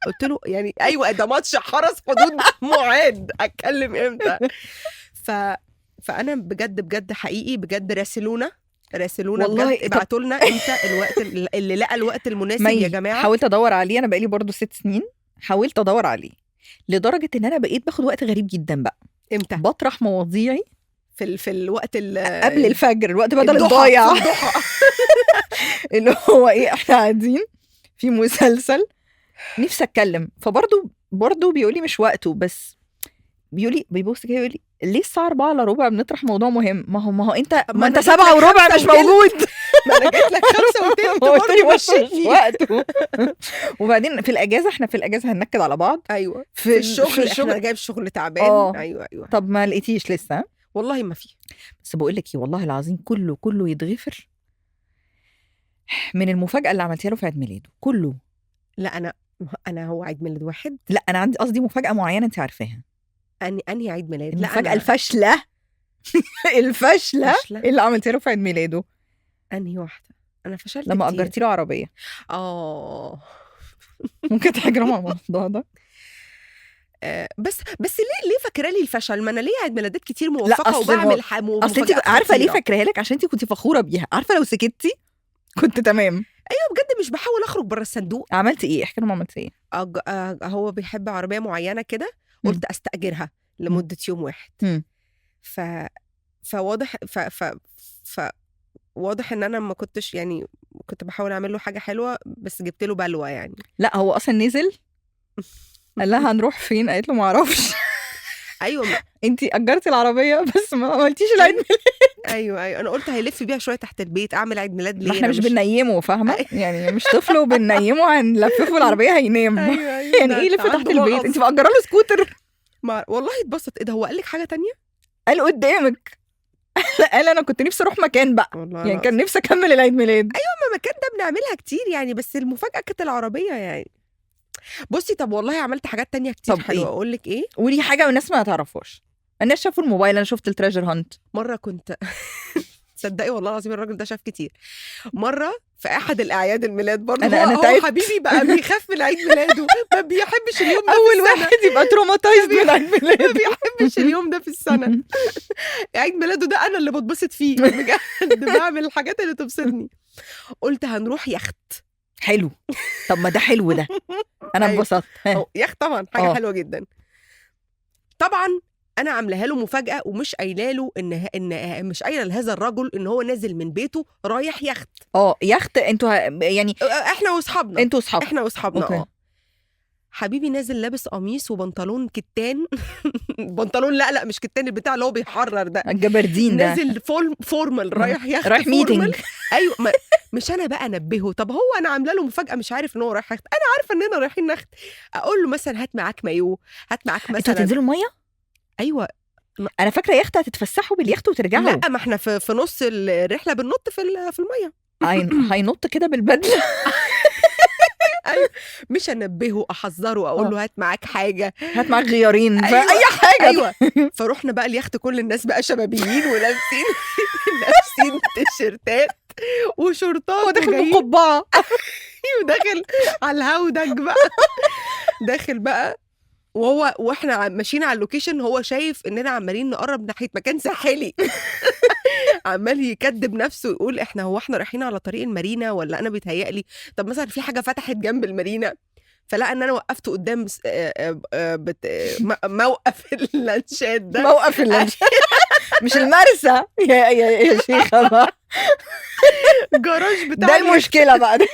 قلت له يعني ايوه ده ماتش حرس حدود معاد، اتكلم امتى؟ فانا بجد حقيقي بجد راسلونا والله ابعتوا لنا امتى الوقت اللي لقى الوقت المناسب يا جماعه. حاولت ادور عليه، انا بقالي برضو 6 سنين حاولت ادور عليه، لدرجه ان انا بقيت باخد وقت غريب جدا بقى. امتى بطرح مواضيعي في الوقت قبل الفجر، الوقت بدل الضايع. اللي هو ايه، احنا قاعدين في مسلسل نفسي اتكلم، فبرضه بيقولي مش وقته، بس بيقولي بيبص كده يقولي ليه الساعه 4:15 بنطرح موضوع مهم؟ ما هو انت 7:15 مش موجود. ما انا جيت لك 5:15 برضه مشيتني وقته. وبعدين في الاجازه، احنا في الاجازه هننكد على بعض. ايوه في الشغل احنا جايب شغل تعبان. ايوه طب ما لقيتيش لسه؟ والله ما في. بس بقول لك والله العظيم كله يتغفر من المفاجاه اللي عملتيها له في عيد ميلاده كله. لا انا هو عيد ميلاد واحد. لا انا عندي قصدي مفاجاه معينه انت عارفاها. انهي عيد ميلاد؟ المفاجاه الفاشله. الفاشله اللي عملتيها له في عيد ميلاده. انهي واحده؟ انا فشلت لما كتير. اجرتي له عربيه ممكن تحجرهم على الموضوع ده. بس ليه فاكره لي الفشل؟ ما انا ليه عيد ميلادات كتير موفقه وبعمل اصل انت عارفه ليه فاكراها لك؟ عشان انت كنتي فخوره بيها. عارفه لو سكتي كنت تمام. ايوه بجد مش بحاول اخرج بره الصندوق. عملتي ايه؟ احكي لهم عملتي ايه. هو بيحب عربيه معينه كده، قلت استاجرها لمده يوم واحد. فواضح واضح ان انا ما كنتش يعني كنت بحاول اعمل له حاجه حلوه بس جبت له بلوه يعني. لا هو اصلا نزل قال لها هنروح فين؟ قالت له ما اعرفش. ايوه انتي اجرتي العربيه بس ما عملتيش العيد ميلاد. ايوه انا قلت هيلف بيها شويه تحت البيت، اعمل عيد ميلاد ليه؟ ما احنا مش بننيمه فاهمه يعني مش طفل وبننيمه هنلففه العربيه هينام. أيوة يعني ايه يلف تحت البيت؟ انت مأجره له سكوتر. والله اتبسط. ايه ده؟ هو قال لك حاجه تانية؟ قال قدامك قال انا كنت نفسي اروح مكان بقى يعني كان نفسي اكمل العيد ميلاد. ايوه ما مكان ده بنعملها كتير يعني، بس المفاجاه كانت العربيه يعني. بصي طب والله عملت حاجات تانية كتير حلوه. اقول لك ايه؟ قولي حاجه والناس ما تعرفوش. الناس شافوا الموبايل، انا شفت التريجر هانت مره كنت تصدقي والله العظيم الراجل ده شاف كتير. مره في احد الاعياد الميلاد برضه هو حبيبي بقى بيخاف من عيد ميلاده، ما بيحبش اليوم ده. اول واحد يبقى تروماتايزد من عيد ميلاده، ما بيحبش اليوم ده في السنه. عيد ميلاده ده انا اللي بتبسط فيه بجد، بعمل الحاجات اللي تبسطني. قلت هنروح يخت. حلو. طب ما ده حلو ده، انا انبسطت. يخت طبعا حاجه حلوه جدا. طبعا انا عاملاها له مفاجاه ومش قايله له ان مش قايله لهذا الرجل ان هو نازل من بيته رايح يخت. يخت انتوا يعني احنا واصحابنا. انتوا اصحاب؟ احنا واصحابنا. حبيبي نازل لابس قميص وبنطلون كتان. بنطلون لا مش كتان، البتاع اللي هو بيحرر ده، الجبردين ده. نازل فورمال رايح يخت، رايح ميتنج. ايوه مش انا بقى انبهه. طب هو انا عامله له مفاجاه مش عارف ان هو رايح يخت، انا عارفه اننا رايحين نخت. اقول له مثلا هات معاك مايو، هات معاك مثلا. انتوا هتنزلوا الميه؟ ايوه انا فاكره يخت هتتفسحوا باليخت وترجعوا. لا ما احنا في نص الرحله بننط في الميه. هينط كده بالبدله. ايوه مش انبهه، احذره، اقول له هات معاك حاجه، هات معاك غيارين. أيوة. اي حاجه. ايوه فروحنا بقى اليخت، كل الناس بقى شبابيين ولابسين تيشيرتات وشورتات وداخل بقبعه وداخل على الهودج بقى. داخل بقى واحنا ماشيين على اللوكيشن، هو شايف اننا عمالين نقرب ناحيه مكان ساحلي. عمال يكدب نفسه يقول احنا رايحين على طريق المارينا ولا انا بيتهيألي؟ طب مثلا في حاجه فتحت جنب المارينا، فلا ان انا وقفت قدام موقف اللانشات ده. موقف اللانشات مش المرسى يا شيخه بقى. الجراج بتاع ده المشكله بقى ده.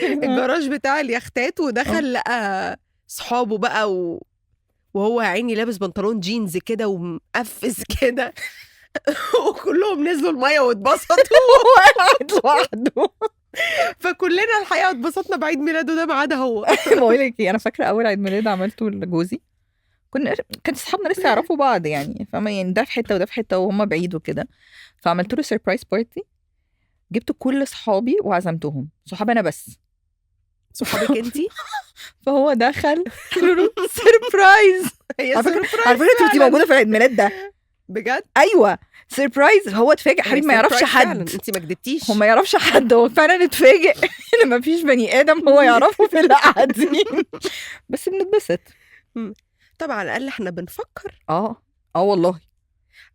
الجراج بتاع اليختات. ودخل لقى صحابه بقى وهو عيني لابس بنطلون جينز كده ومقفز كده. وكلهم نزلوا الميه واتبسطوا قاعد لوحده. فكلنا الحقيقه اتبسطنا بعيد ميلاده ده ما عدا هو. بقول لك انا فاكره اول عيد ميلاد عملته لجوزي، كان اصحابنا لسه يعرفوا بعض يعني، فاهمه يعني ده في حته وده في حته وهم بعيد وكده. فعملت له سربرايز بارتي، جبت كل صحابي وعزمتهم، صحابي انا بس. صحابك انتي؟ فهو دخل سربرايز. عارفه انت كنتي موجوده في العيد ميلاد ده بجد؟ ايوه سربرايز. هو اتفاجئ حبيبي، ما يعرفش حد. انتي ما كدبتيش. هو ما يعرفش حد، هو فعلا اتفاجئ ان ما فيش بني ادم هو يعرفه في اللي قاعدين. بس بنتبسط طبعا. على الاقل احنا بنفكر. والله.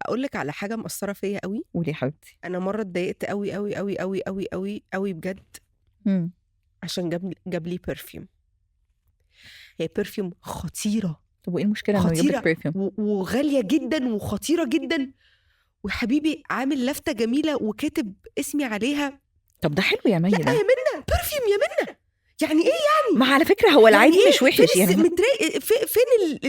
اقول لك على حاجه مأثره فيا قوي. قولي يا حبيبتي. انا مره اتضايقت قوي قوي قوي قوي قوي قوي قوي بجد. عشان جاب لي برفيوم. هي برفيوم خطيره. طب وايه المشكله انه يجيب برفيوم؟ وغاليه جدا وخطيره جدا، وحبيبي عامل لفته جميله وكاتب اسمي عليها. طب ده حلو يا مي. لا يا منى، برفيوم يا منى، يعني ايه يعني؟ ما على فكره هو العادي يعني مش وحش يعني. فين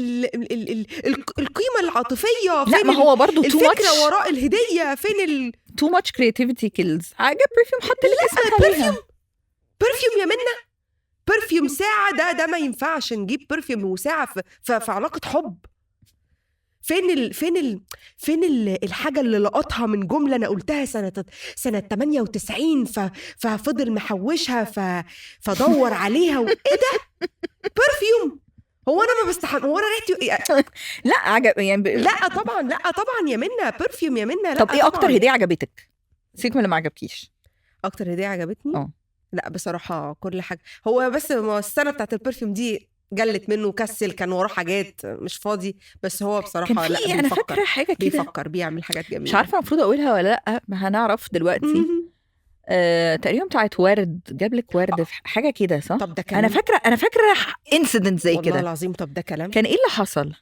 القيمه العاطفيه؟ لا ما هو برضو الفكره وراء الهديه. فين too much creativity kills. عجب برفيوم، حط لي اسمك عليها. برفيوم يا منى، برفيوم ساعه. ده ما ينفعش نجيب برفيوم وساعه في علاقه حب. فين الحاجه اللي لقطها من جمله انا قلتها سنه 98 ففضل محوشها فدور عليها ايه ده؟ برفيوم. هو انا ما بستحمل؟ هو انا ريحتي لا عجب يعني لا طبعا يا منى، برفيوم يا منى. طب ايه اكتر هديه عجبتك؟ سيبك من اللي ما عجبكيش. اكتر هديه عجبتني لا بصراحه كل حاجه. هو بس السنه بتاعت البرفيوم دي جلت منه، كسل، كان وراه حاجات مش فاضي، بس هو بصراحه لا بيفكر. انا فاكره حاجه كده بيفكر، بيعمل حاجات جميله. مش عارفه المفروض اقولها ولا لا، هنعرف دلوقتي. تقريبا بتاعت ورد، جاب لك ورد في حاجه كده صح؟ طب ده كلام. انا فاكره انسيدنت زي كده والله العظيم. طب ده كلام. كان ايه اللي حصل؟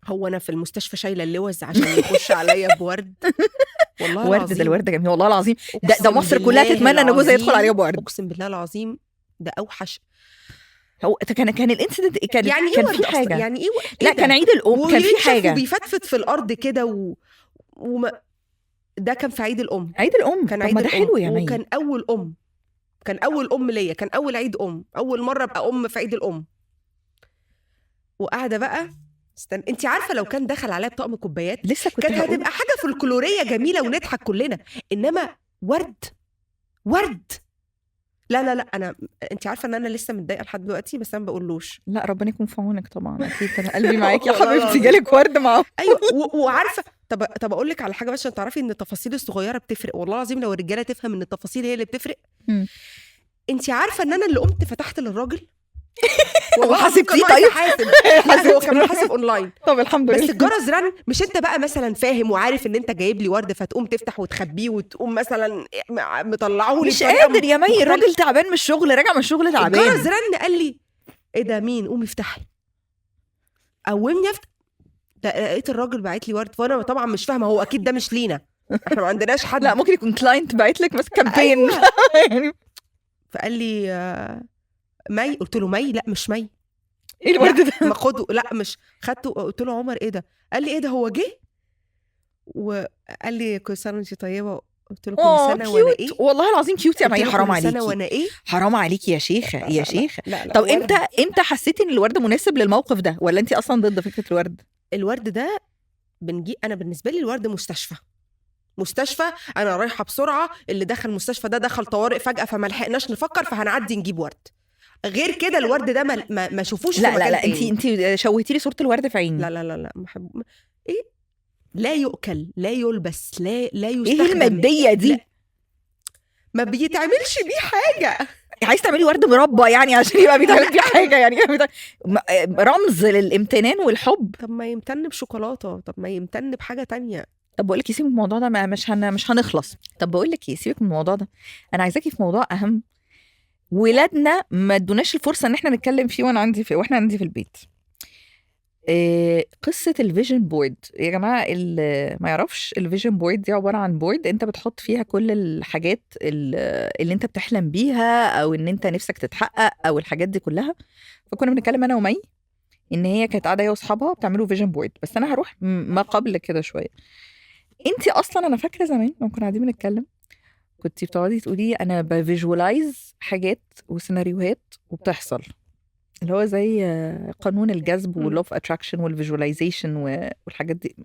هو انا في المستشفى شايله اللوز عشان يخش عليا بورد. والله ورد العظيم. ده الورد جميل والله العظيم. ده مصر كلها تتمنى ان جوزها يدخل عليها بورد. اقسم بالله العظيم ده اوحش. هو كان الانسيدنت كان يعني كان إيه في حاجه يعني ايه لا كان عيد الام، كان في حاجه وبيفتفت في الارض كده ده كان في عيد الام. عيد الام كان طب عيد ما ده حلو يا مي. وكان اول ام ليا، كان اول عيد اول مره ابقى ام في عيد الام. وقاعده بقى استنى، انت عارفه لو كان دخل عليا بطقم كوبايات لسه كنت كانت هتبقى حاجه فولكلوريه جميله ونضحك كلنا، انما ورد. لا انا انت عارفه ان انا لسه متضايقه لحد دلوقتي، بس انا ما بقولوش. لا ربنا يكون في عونك طبعا، اكيد انا قلبي معاكي يا حبيبتي، جالك ورد معاه. ايوه وعارفه. طب اقول لك على حاجه بس عشان تعرفي ان التفاصيل الصغيره بتفرق. والله العظيم لو الرجاله تفهم ان التفاصيل هي اللي بتفرق. انت عارفه ان انا اللي قمت فتحت للراجل والله حاسبتيه؟ طيب هو كان حاسب اونلاين. طب الحمد لله. بس الجرس رن، مش انت بقى مثلا فاهم وعارف ان انت جايب لي ورد فتقوم تفتح وتخبيه وتقوم مثلا مطلعه لي مش قادر يا مي، الراجل تعبان من الشغل، راجع من الشغل تعبان. الجرس رن قال لي ايه ده مين؟ قومي افتحي. قومني افتح، لقيت الراجل باعت لي ورد، وانا طبعا مش فاهمه، هو اكيد ده مش لينا، احنا ما عندناش حد. لا ممكن يكون كلاينت باعت لك بس كامبين. أيوة. يعني فقال لي مي. قلت له مي؟ لا مش مي. ايه الورد ده؟ ما خده. لا مش خدته. قلت له عمر ايه ده؟ قال لي ايه ده هو جه وقال لي كل سنه وانت طيبه. قلت له كل سنه وانا ايه. والله العظيم كيوت يا مي، حرام عليكي. كل سنه وانا ايه. حرام عليكي يا شيخه يا شيخه. لا. طب امتى حسيتي ان الورد مناسب للموقف ده، ولا انت اصلا ضد فكره الورد؟ الورد ده انا بالنسبه لي الورد مستشفى. انا رايحه بسرعه، اللي دخل المستشفى ده دخل طوارئ فجاه فما لحقناش نفكر فهنعدي نجيب ورد. غير كده الورد ده ما شوفوش في مكان تاني. انت شوهتي لي صوره الورد في عيني. لا ايه، لا يؤكل، لا يلبس، لا يستخدم. ايه الماديه دي؟ لا. ما بيتعملش بيه حاجه. عايز تعملي ورد مربى يعني عشان يبقى بيتعمل بيه حاجه يعني رمز للامتنان والحب. طب ما يمتن بشوكولاته، طب ما يمتن بحاجه تانية. طب بقول لك سيبك من الموضوع ده، مش هنخلص. طب بقول لك سيبك من الموضوع ده، انا عايزاكي في موضوع اهم. ولادنا ما ادوناش الفرصه ان احنا نتكلم فيه واحنا عندي في البيت. قصه الفيجن بورد يا جماعه، اللي ما يعرفش الفيجن بورد دي عباره عن بورد انت بتحط فيها كل الحاجات اللي انت بتحلم بيها او ان انت نفسك تتحقق او الحاجات دي كلها. فكنا بنتكلم انا ومي ان هي كانت قاعده هي واصحابها بتعملوا فيجن بورد، بس انا هروح ما قبل كده شويه. انت اصلا انا فاكره زمان لما كنا قاعدين بنتكلم كنتي بتقعدي تقولي انا بفيجوالايز حاجات وسيناريوهات وبتحصل، اللي هو زي قانون الجذب واللوف اتراكشن والفيجواليزيشن والحاجات دي.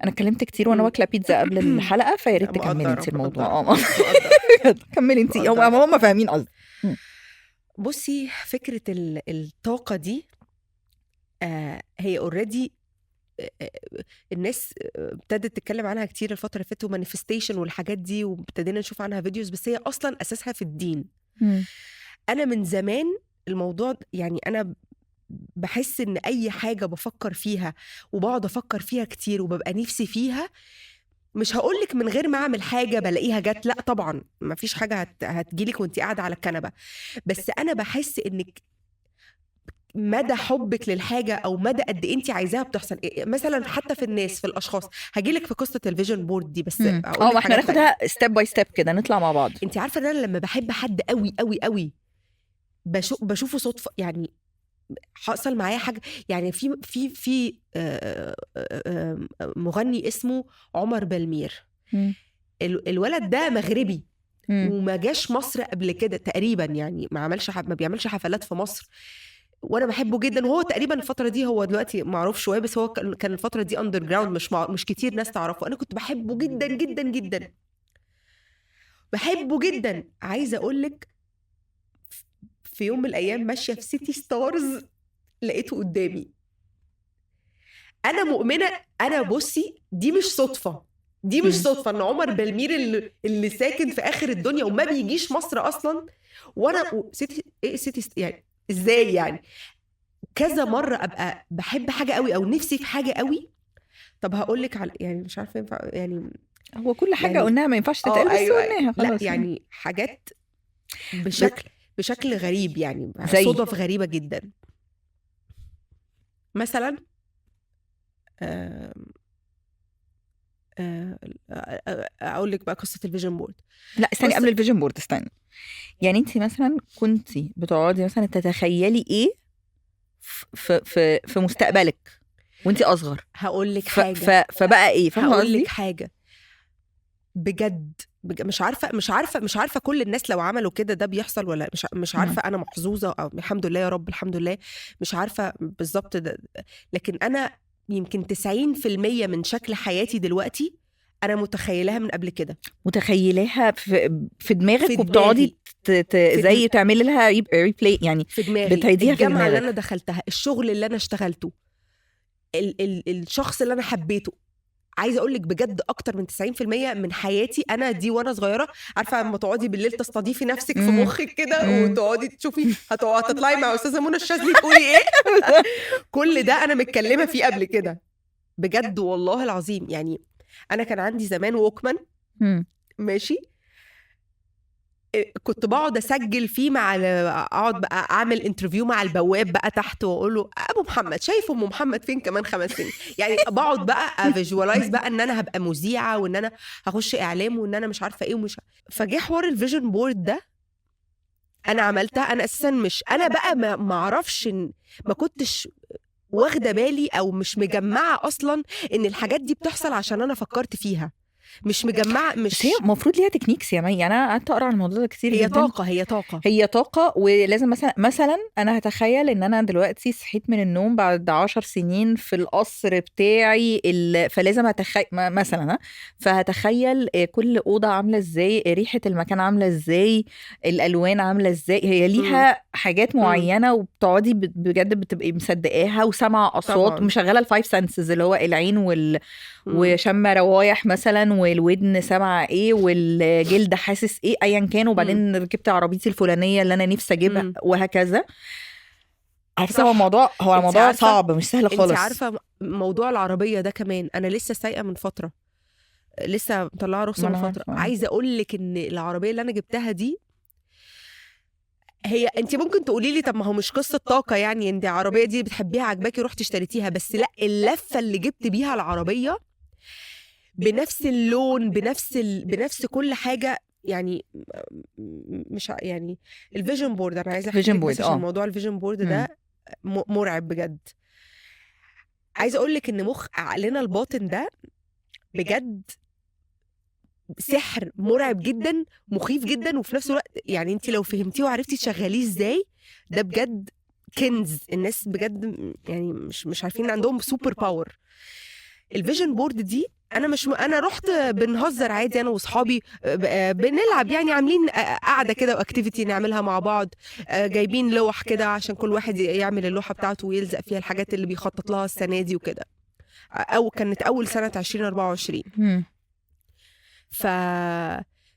انا اتكلمت كتير وانا واكله بيتزا قبل الحلقه، فيا ريت تكملي انت الموضوع. كملي انت، هم فاهمين قصدي. بصي فكره الطاقه دي هي اوريدي الناس ابتدت تتكلم عنها كتير الفتره اللي فاتت، ومانيفستيشن والحاجات دي، وابتدينا نشوف عنها فيديوز، بس هي اصلا اساسها في الدين. انا من زمان الموضوع يعني انا بحس ان اي حاجه بفكر فيها وبقعد افكر فيها كتير وببقى نفسي فيها، مش هقولك من غير ما اعمل حاجه بلاقيها جت، لا طبعا ما فيش حاجه هتجيلك وانت قاعده على الكنبه، بس انا بحس انك مدى حبك للحاجه او مدى قد انت عايزاها بتحصل. مثلا حتى في الناس، في الاشخاص، هجيلك في قصه الفيجن بورد دي، بس ما احنا ناخدها ستيب باي ستيب كده، نطلع مع بعض. انت عارفه ان انا لما بحب حد قوي قوي قوي بشوفه صدفه، يعني حصل معايا حاجه. يعني في مغني اسمه عمر بلمير. الولد ده مغربي وما جاش مصر قبل كده تقريبا، يعني ما بيعملش حفلات في مصر، وانا بحبه جدا. وهو تقريبا الفتره دي، هو دلوقتي معروف شويه، بس هو كان الفتره دي اندر جراوند، مش كتير ناس تعرفه. انا كنت بحبه جدا جدا جدا، بحبه جدا. عايزه اقول لك في يوم من الايام ماشيه في سيتي ستارز لقيته قدامي. انا مؤمنه، انا بصي دي مش صدفه، دي مش صدفه ان عمر بلمير اللي ساكن في اخر الدنيا وما بيجيش مصر اصلا، وانا سيتي يعني ازاي يعني كذا مره ابقى بحب حاجه قوي او نفسي في حاجه قوي. طب هقول لك على يعني مش عارفه ينفع يعني هو كل حاجه يعني قلناها ما ينفعش تتقال، بس أيوة قلناها لا خلاص. يعني حاجات بشكل غريب يعني زي صدف غريبه جدا. مثلا اقول لك بقى قصه الفيجن بورد. لا استني قبل الفيجن بورد، استني. يعني انت مثلا كنتي بتقعدي مثلا تتخيلي ايه في مستقبلك وانت اصغر؟ هقول لك حاجه فبقى ايه؟ فاهمه هقول لك قصدي؟ حاجه بجد مش عارفه كل الناس لو عملوا كده ده بيحصل ولا مش عارفه. انا محظوظه او الحمد لله يا رب الحمد لله، مش عارفه بالظبط ده، لكن انا يمكن 90% من شكل حياتي دلوقتي انا متخيلها من قبل كده، متخيلاها في دماغك، وبتقعدي زي تعملي لها ريبلاي يعني في دماغي. بتعيديها في الجامعه اللي دماغك، انا دخلتها، الشغل اللي انا اشتغلته، الشخص اللي انا حبيته. عايزه اقول لك بجد اكتر من 90% من حياتي انا دي وانا صغيره. عارفه لما تقعدي بالليل تستضيفي نفسك في مخك كده وتقعدي تشوفي هتطلعي مع استاذه منى الشاذلي تقولي ايه كل ده انا متكلمه فيه قبل كده بجد والله العظيم. يعني انا كان عندي زمان ووكمان ماشي، كنت بقعد اسجل فيه مع اقعد بقى اعمل انترفيو مع البواب بقى تحت واقول له ابو محمد شايف ام محمد فين كمان 5 سنين. يعني بقعد بقى افيجوالايز بقى ان انا هبقى مذيعه وان انا هخش اعلام وان انا مش عارفه ايه ومش. فجه حوار الفيجن بورد ده انا عملتها. انا اساسا مش انا بقى ما اعرفش، ما كنتش واخده بالي او مش مجمعه اصلا ان الحاجات دي بتحصل عشان انا فكرت فيها، مش مجمعه. مش بس هي المفروض ليها تكنيكس يا مي. يعني انا قعدت اقرا عن الموضوع ده كتير هي جدا. هي طاقه ولازم مثلا انا هتخيل ان انا دلوقتي صحيت من النوم بعد 10 سنين في القصر بتاعي فلازم اتخيل مثلا فهتخيل كل اوضه عامله ازاي، ريحه المكان عامله ازاي، الالوان عامله ازاي. هي ليها حاجات معينه وبتقعدي بجد بتبقي مصدقاها وسامعه اصوات ومشغله الفايف سنسز اللي هو العين وشم روايح مثلا، والودن سامعه ايه، والجلد حاسس ايه ايا كان. وبعدين ركبت عربيتي الفلانيه اللي انا نفسي اجيبها وهكذا. عارفه هو الموضوع صعب مش سهل خالص. انت عارفه موضوع العربيه ده كمان انا لسه سايقه من فتره، لسه مطلعه رخصه من فتره. عايزه اقول لك ان العربيه اللي انا جبتها دي هي انت ممكن تقولي لي طب ما هو مش قصه طاقه يعني، انت العربيه دي بتحبيها عجباكي رحتي اشتريتيها، بس لا، اللفه اللي جبت بيها العربيه بنفس اللون بنفس كل حاجه. يعني مش يعني الفيجن بورد انا عايزه احكي لك بس عشان موضوع الفيجن بورد ده مرعب بجد. عايزه اقول لك ان مخ عقلنا الباطن ده بجد سحر مرعب جدا، مخيف جدا، وفي نفس الوقت يعني انت لو فهمتيه وعرفتي تشغليه ازاي ده بجد كنز. الناس بجد يعني مش عارفين عندهم سوبر باور. الفيجن بورد دي انا رحت بنهزر عادي انا واصحابي بنلعب يعني، عاملين قاعده كده واكتيفيتي نعملها مع بعض، جايبين لوح كده عشان كل واحد يعمل اللوحه بتاعته ويلزق فيها الحاجات اللي بيخطط لها السنه دي وكده. او كانت اول سنه 2024.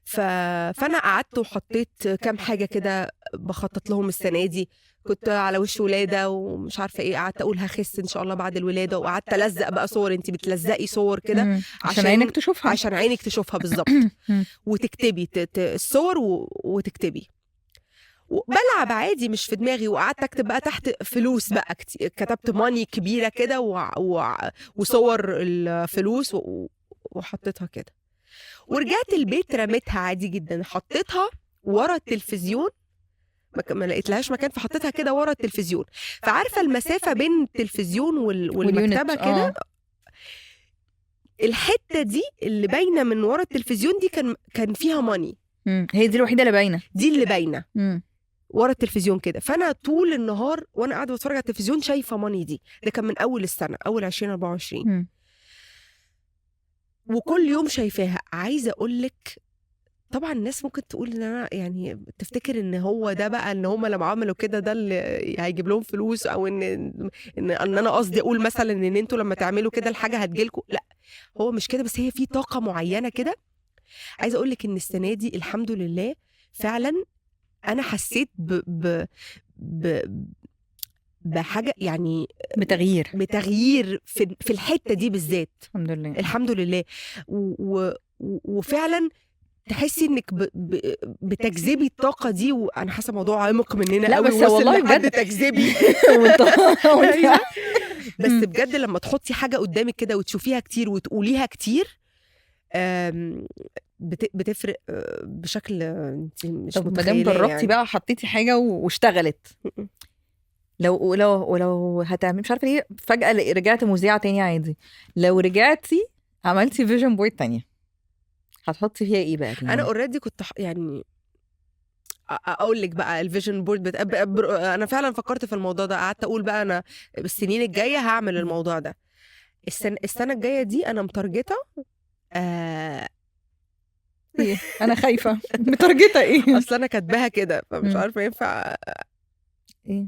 فانا قعدت وحطيت كام حاجه كده بخطط لهم السنه دي. كنت على وش ولاده ومش عارفه ايه، قعدت اقول هخس ان شاء الله بعد الولاده، وقعدت الزق بقى صور. انت بتلزقي صور كده عشان عينك تشوفها، عشان عينك تشوفها بالظبط. وتكتبي الصور وتكتبي بلعب عادي مش في دماغي. وقعدت اكتب بقى تحت فلوس بقى كتبت ماني كبيره كده وصور الفلوس وحطيتها كده. ورجعت البيت رميتها عادي جدا، حطيتها ورا التلفزيون، ما لقيتلهاش مكان فحطيتها كده ورا التلفزيون. فعارفه المسافه بين التلفزيون والمكتبه كده، الحته دي اللي باينه من ورا التلفزيون دي كان فيها ماني. هي دي الوحيده اللي باينه، دي اللي باينه ورا التلفزيون كده. فانا طول النهار وانا قاعده بتفرج على التلفزيون شايفه ماني دي. ده كان من اول السنه، اول 2024. وكل يوم شايفاها. عايزه اقول لك طبعا الناس ممكن تقول ان انا يعني تفتكر ان هو ده بقى ان هم لما عملوا كده ده اللي هيجيب لهم فلوس، او ان انا قصدي اقول مثلا ان انتوا لما تعملوا كده الحاجه هتجيلكم. لا، هو مش كده، بس هي في طاقه معينه كده. عايزه اقول لك ان السنه دي الحمد لله فعلا انا حسيت ب... بحاجه يعني بتغيير في الحته دي بالذات. الحمد لله الحمد لله. وفعلا تحسي انك بتجذبي الطاقه دي، وانا حاسه موضوع عمق مننا قوي، بس والله بجد تجذبي بس بجد لما تحطي حاجه قدامك كده وتشوفيها كتير وتقوليها كتير بتفرق بشكل انت مش متخيله. مادام جربتي يعني بقى حطيتي حاجه واشتغلت، لو هتعملي مش عارفه ليه فجاه رجعت مذيعه تاني عادي، لو رجعتي عملتي فيجن بورد تانية هتحطي فيها ايه بقى؟ انا اوريدي كنت يعني اقول لك بقى الفيجن بورد انا فعلا فكرت في الموضوع ده، قعدت اقول بقى انا السنين الجايه هعمل الموضوع ده. السنه الجايه دي انا متارجته ايه؟ انا خايفه متارجته ايه؟ اصل انا كاتباها كده فمش عارفه ينفع ايه.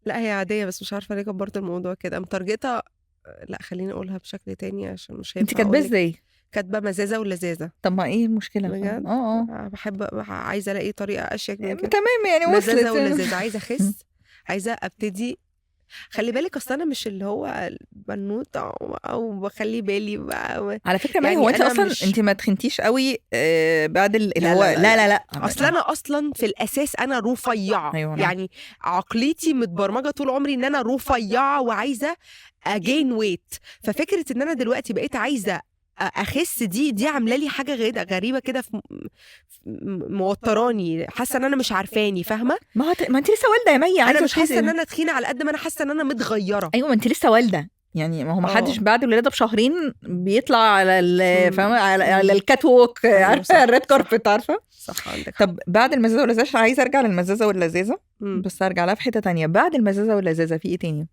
لا هي عاديه، بس مش عارفه ليه كبرت الموضوع كده. متارجته، لا خليني اقولها بشكل تاني عشان مش هينفع. انت كاتبه ازاي؟ كاتبه مزازه ولذاذه. طب ما ايه المشكله؟ بجد بحب، عايزه الاقي طريقه اشيك من كده. تمام يعني وصلت. مزازه ولذاذه، عايزه اخس، عايزه ابتدي. خلي بالك اصل انا مش اللي هو البنوته او بخلي بالي بقى. على فكره يعني هو انت اصلا انت ما تخنتيش قوي بعد اللي هو لا اصل انا اصلا في الاساس انا رفيعه. أيوة يعني عقليتي متبرمجه طول عمري ان انا رفيعه وعايزه اجين ويت. ففكره ان انا دلوقتي بقيت عايزه اخس دي عامله لي حاجه غريبه كده، موتراني، حاسه ان انا مش عارفاني، فاهمه؟ ما انت لسه والده يا مي. انا مش حاسه ان انا تخينه على قد ما انا حاسه ان انا متغيره. ايوه ما انت لسه والده يعني، ما هو ما حدش بعد الولاده بشهرين بيطلع على فاهمه على الكات ووك، عارفه الريد كاربت، عارفه؟ صح عندك. طب بعد المزازه واللذاذه، عايزه ارجع للمزازه واللذاذه بس ارجع لها في حته تانية. بعد المزازه واللذاذه في ايه تاني؟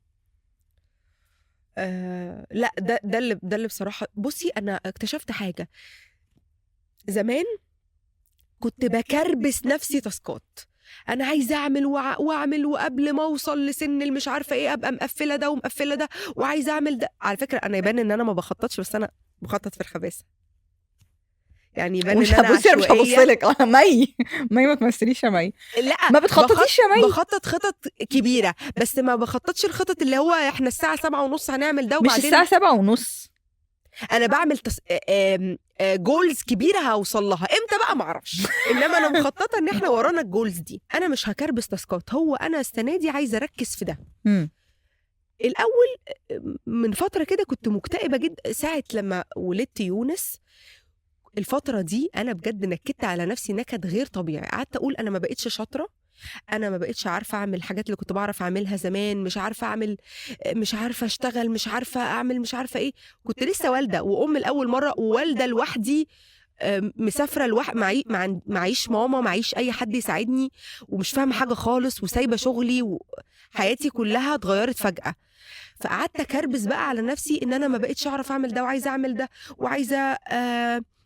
لا ده اللي بصراحه. بصي انا اكتشفت حاجه زمان، كنت بكربس نفسي تاسكات، انا عايزه اعمل واعمل، وقبل ما اوصل لسن المش عارفه ايه ابقى مقفله ده ومقفله ده وعايزه اعمل ده. على فكره انا يبان ان انا ما بخططش، بس انا بخطط في الخباثه. يعني يبان ان انا مش هبص لك مي ما تمثليش يا مي. لا ما بتخططيش يا مي. بخطط خطط كبيره، بس ما بخططش الخطط اللي هو احنا الساعه 7:30 هنعمل ده وبعدين مش الساعه 7:30. انا بعمل جولز كبيره هوصل لها امتى بقى معرفش، انما انا مخططه ان احنا ورانا الجولز دي. انا مش هكربس تاسكات، هو انا السنه دي عايزه اركز في ده. الاول من فتره كده كنت مكتئبه جدا ساعه لما ولدت يونس. الفتره دي انا بجد نكدت على نفسي نكد غير طبيعي. قعدت اقول انا ما بقتش شاطره، انا ما بقتش عارفه اعمل الحاجات اللي كنت بعرف اعملها زمان، مش عارفه اعمل، مش عارفه اشتغل، مش عارفه اعمل، مش عارفه ايه. كنت لسه والده وام لاول مره، ووالده لوحدي، مسافره لوحدي، معيش ماما، معيش اي حد يساعدني، ومش فاهمه حاجه خالص، وسايبه شغلي، وحياتي كلها اتغيرت فجاه. فقعدت اكربس بقى على نفسي ان انا ما بقتش اعرف اعمل ده، وعايزه اعمل ده، وعايزه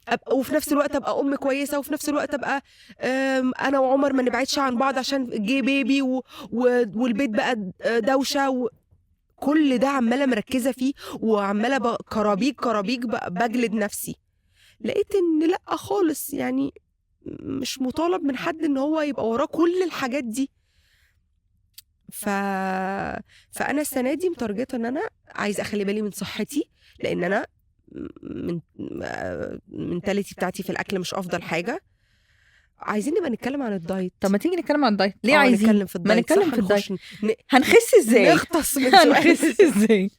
أبقى، وفي نفس الوقت ابقى ام كويسه، وفي نفس الوقت ابقى انا وعمر ما نبعدش عن بعض عشان جه بيبي والبيت بقى دوشه، كل ده عماله مركزه فيه، وعماله كرابيج بجلد نفسي. لقيت ان لا خالص، يعني مش مطالب من حد ان هو يبقى وراه كل الحاجات دي. فانا السنه دي متارجته ان انا عايز اخلي بالي من صحتي، لان انا من تالتي بتاعتي في الاكل مش افضل حاجه. عايزين نبقى نتكلم عن الدايت. طب ما تيجي نتكلم عن الدايت. ليه عايزين نتكلم في الدايت؟ ما نتكلم في الدايت. هنخس ازاي؟ نغطس من هنخس ازاي؟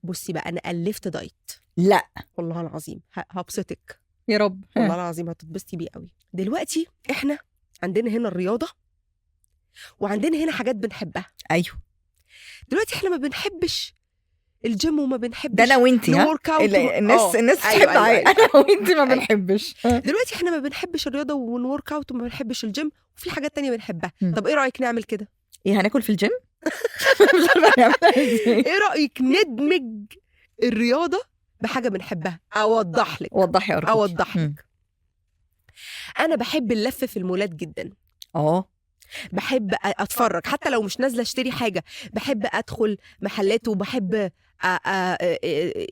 بصي بقى انا الفت دايت. لا والله العظيم هبسطك يا رب، والله العظيم هتتبسطي بيه قوي. دلوقتي احنا عندنا هنا الرياضه، وعندنا هنا حاجات بنحبها. ايوه دلوقتي احنا ما بنحبش الجيم وما بنحبش ده انا وانتي الناس تحب. انا وانتي ما بنحبش. دلوقتي احنا ما بنحبش الرياضه والورك اوت وما بنحبش الجيم، وفي حاجات تانية بنحبها. طب ايه رايك نعمل كده؟ ايه هناكل في الجيم؟ ايه رايك ندمج الرياضه بحاجه بنحبها؟ اوضح لك. وضحي يا اوضح لك. انا بحب اللف في المولات جدا. بحب اتفرج حتى لو مش نازله اشتري حاجه، بحب ادخل محلات وبحب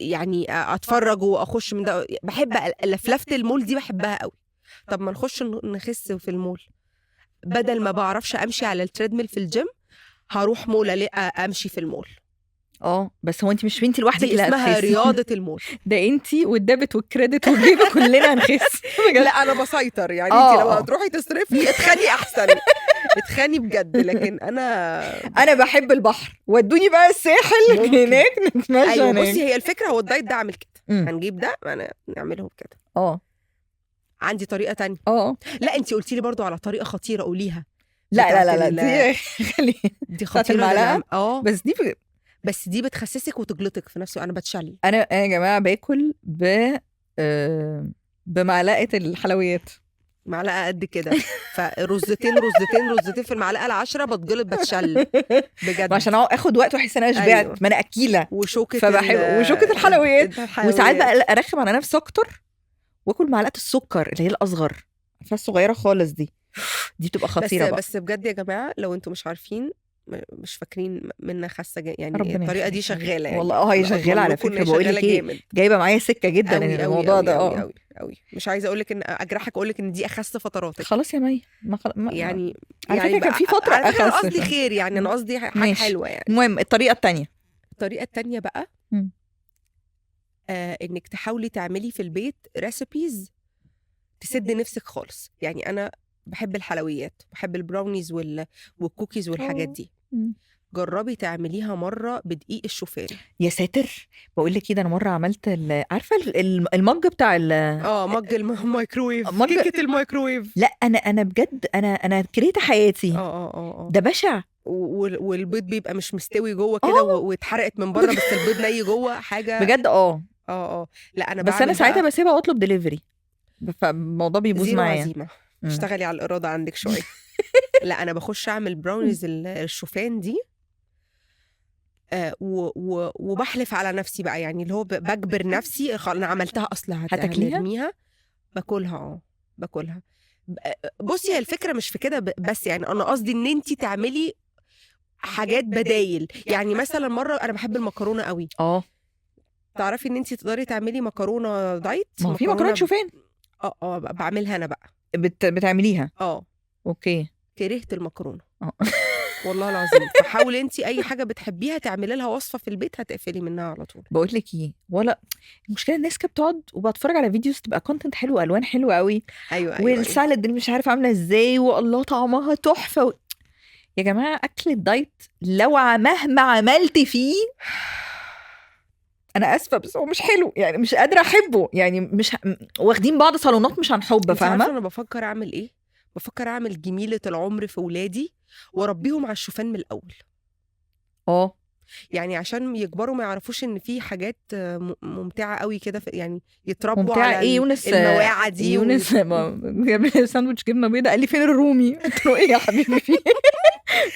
يعني اتفرج واخش من ده. بحب لفلفه المول دي بحبها قوي. طب ما نخش نخس في المول، بدل ما بعرفش امشي على التريدميل في الجيم هروح مول امشي في المول. بس هو انت مش بنتي لوحدك اللي اسمها رياضه المول. ده انت والديبت والكريدت والجيبه كلنا هنخس. لا انا بسيطر يعني. انت لو هتروحي تصرفي اتخاني احسن، اتخاني بجد. لكن انا بحب البحر، ودوني بقى الساحل هناك نتمشى. ايوه بصي هي الفكره، هو الدايت ده اعمل كده، هنجيب ده انا نعمله كده. عندي طريقه تانية. لا انت قلتي لي برضو على طريقه خطيره، قوليها. لا دي خطيره. بس دي بتخسسك وتجلطك في نفسه. انا بتشل. انا يا جماعه باكل بمعلقه الحلويات، معلقه قد كده، فرزتين في المعلقه ال10 بتجلط بتشل بجد. عشان اخد وقت واحس ان انا شبعت. ما انا اكيله وشوكه وشوكه الحلويات. وساعات بقى ارخم على نفسي اكتر واكل معلقه السكر اللي هي الاصغر، الصغيره خالص دي بتبقى خطيره بقى. بس بجد يا جماعه لو انتم مش عارفين، مش فاكرين منا خاسه يعني الطريقه دي شغاله يعني. والله هي شغاله على فكره. بقول لك ايه، جايبه معايا سكه جدا الموضوع ده. قوي مش عايزه اقول لك ان اجرحك، اقول لك ان دي اخس فتراتك. خلاص يا مي يعني على فكره كان في فتره اخس. انا قصدي خير يعني، انا قصدي حاجه حلوه يعني. المهم الطريقه الثانيه بقى انك تحاولي تعملي في البيت ريسيبيز تسد نفسك خالص. يعني انا بحب الحلويات، بحب البراونيز والكوكيز والحاجات دي. جربي تعمليها مرة بدقيق الشوفان. يا ساتر، بقول لك كده، انا مرة عملت عارفة المج بتاع مج الميكروويف، كيكة الميكروويف. لا انا بجد انا كرهت حياتي. ده بشع. والبيض بيبقى مش مستوي جوه كده واتحرقت من بره، بس البيض ني جوه حاجة بجد. لا انا بس انا ساعتها بسيبها واطلب دليفري، فالموضوع بيبوظ معايا. اشتغلي على الإرادة عندك شوية. لا أنا بخش أعمل براونيز الشوفان دي، وبحلف على نفسي بقى، يعني اللي هو بجبر نفسي. أنا عملتها أصلا هترميها، باكلها. بصي هي الفكرة مش في كده بس، يعني أنا قصدي إن أنتي تعملي حاجات بدايل. يعني مثلا مرة أنا بحب المكرونة قوي. تعرفي إن أنتي تقدري تعملي مكرونة دايت. ما في مكرونة شوفان. بعملها أنا بقى. بتعمليها؟ اوكي. كرهت المكرونه. والله العظيم. فحاولي انتي اي حاجه بتحبيها تعملي لها وصفه في البيت هتقفلي منها على طول. بقول لك ايه، ولا المشكله الناس كانت بتقعد وبتفرج على فيديوز تبقى كونتنت حلو، الوان حلوه قوي. ايوه والسالاد اللي مش عارفه عامله ازاي، والله طعمها تحفه يا جماعه اكل الدايت لو مهما عملت فيه، انا اسفه بس هو مش حلو يعني، مش قادره احبه يعني. مش واخدين بعض صالونات مش عن حب، فاهمه؟ انا بفكر اعمل ايه؟ بفكر اعمل جميله العمر في ولادي واربيهم على الشوفان من الاول. يعني عشان يكبروا ما يعرفوش ان في حاجات ممتعه قوي كده، يعني يتربوا على ايه. يونس المواعه دي. يونس جاب لي ساندوتش جبنه بيضاء، قال لي فين الرومي؟ قلت له ايه يا حبيبي فيه؟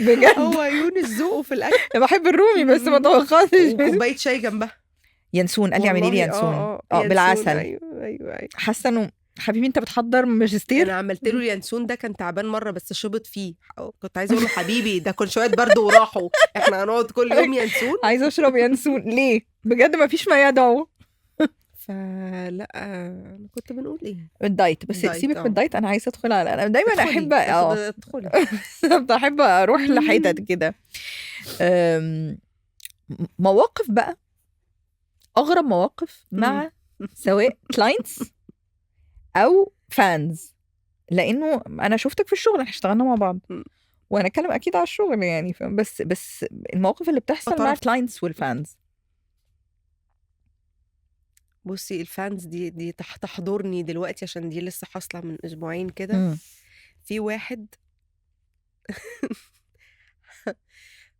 بجد هو يونس ذوقه في الاكل. بحب الرومي بس ما توقعتش. وكوبايه شاي جنبها ينسون. قال لي اعملي لي ينسون بالعسل. ايوه حاسه انه حبيبي انت بتحضر ماجستير. انا عملت له اليانسون ده، كان تعبان مره بس شبط فيه. كنت عايزه اقول له حبيبي ده كل شويه برد وراحوا، احنا هنقعد كل يوم يانسون. عايزه اشرب يانسون ليه بجد؟ ما فيش ما يدعو. فلا انا كنت بنقول ايه، الدايت. بس سيبك من الدايت، انا عايزه ادخل على، انا دايما احب ادخلي بحب اروح لحتت كده. مواقف بقى، اغرب مواقف مع سواء كلاينتس او فانز، لانه انا شفتك في الشغل، احنا اشتغلنا مع بعض وانا اتكلم اكيد على الشغل يعني. بس المواقف اللي بتحصل مع الكلاينتس والفانز. بصي الفانز دي تحضرني دلوقتي عشان دي لسه حاصله من اسبوعين كده. في واحد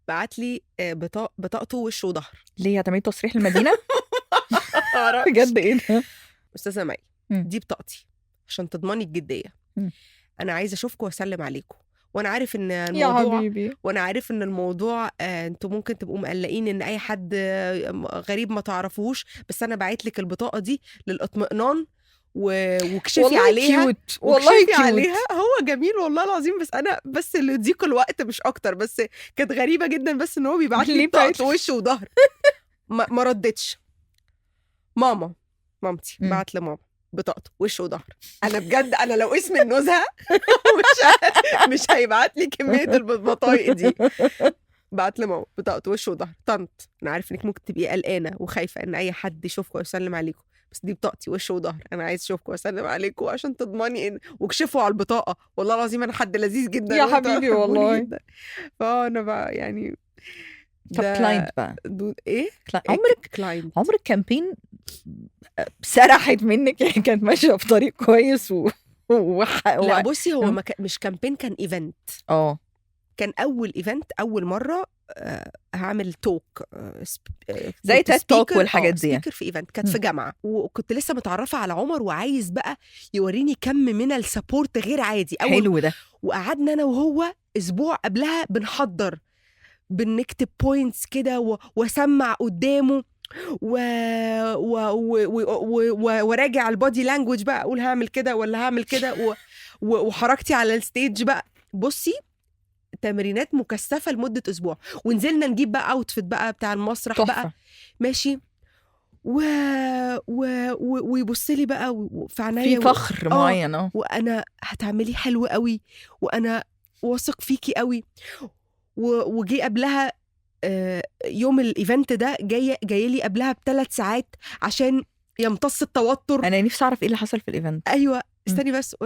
بعت لي بطاقته وش وظهر. ليه هتعملي تصريح المدينه؟ بجد ايه ده؟ استاذه مي، دي بطاقتي عشان تضمني الجديه. انا عايزه اشوفكم واسلم عليكم، وانا عارف ان الموضوع انتوا ممكن تبقوا مقلقين ان اي حد غريب ما تعرفوش، بس انا بعت لك البطاقه دي للاطمئنان وكشفي عليها كيوت. والله كيوت عليها. هو جميل والله العظيم، بس انا بس اللي يضيق الوقت مش اكتر. بس كانت غريبه جدا بس ان هو بيبعت لي بطاقه وش وظهر. ما ردتش. مامتي بعت لماما بطاقته وش وظهر. انا بجد انا لو اسم النزهه مش هيبعت لي كميه البطايق دي. بعت لماما بطاقته وش وظهر. طنط انا عارف انك ممكن تبقي قلقانه وخايفه ان اي حد يشوفكم ويسلم عليكم، بس دي بطاقتي وش وظهر، انا عايز اشوفكم واسلم عليكم عشان تضمني ان وكشفوا على البطاقه. والله العظيم انا حد لذيذ جدا يا حبيبي والله. فانا بقى يعني طب كلاينت بقى ايه عمرك كامبين سرحت منك يعني كانت ماشيه في طريق كويس لا بصي هو مش كامبين، كان ايفنت. كان اول ايفنت، اول مره هعمل توك زي تيد توك والحاجات دي. سبيكر في ايفنت كانت في جامعه، وكنت لسه متعرفه على عمر وعايز بقى يوريني كم من السبورت غير عادي. حلو ده. وقعدنا انا وهو اسبوع قبلها بنحضر، بنكتب بوينتس كده واسمع قدامه وراجع البودي لانجوج بقى، اقول هعمل كده ولا هعمل كده وحركتي على الستيج بقى. بصي تمرينات مكثفه لمده اسبوع، ونزلنا نجيب بقى اوتفيت بقى بتاع المسرح تحفة. بقى ماشي ويبص لي بقى في عينيا في فخر معين وانا هتعملي حلو قوي وانا واثق فيكي قوي. وجي قبلها يوم الايفنت ده جاي لي قبلها ب3 ساعات عشان يمتص التوتر. انا نفسي اعرف ايه اللي حصل في الايفنت. ايوه استني بس.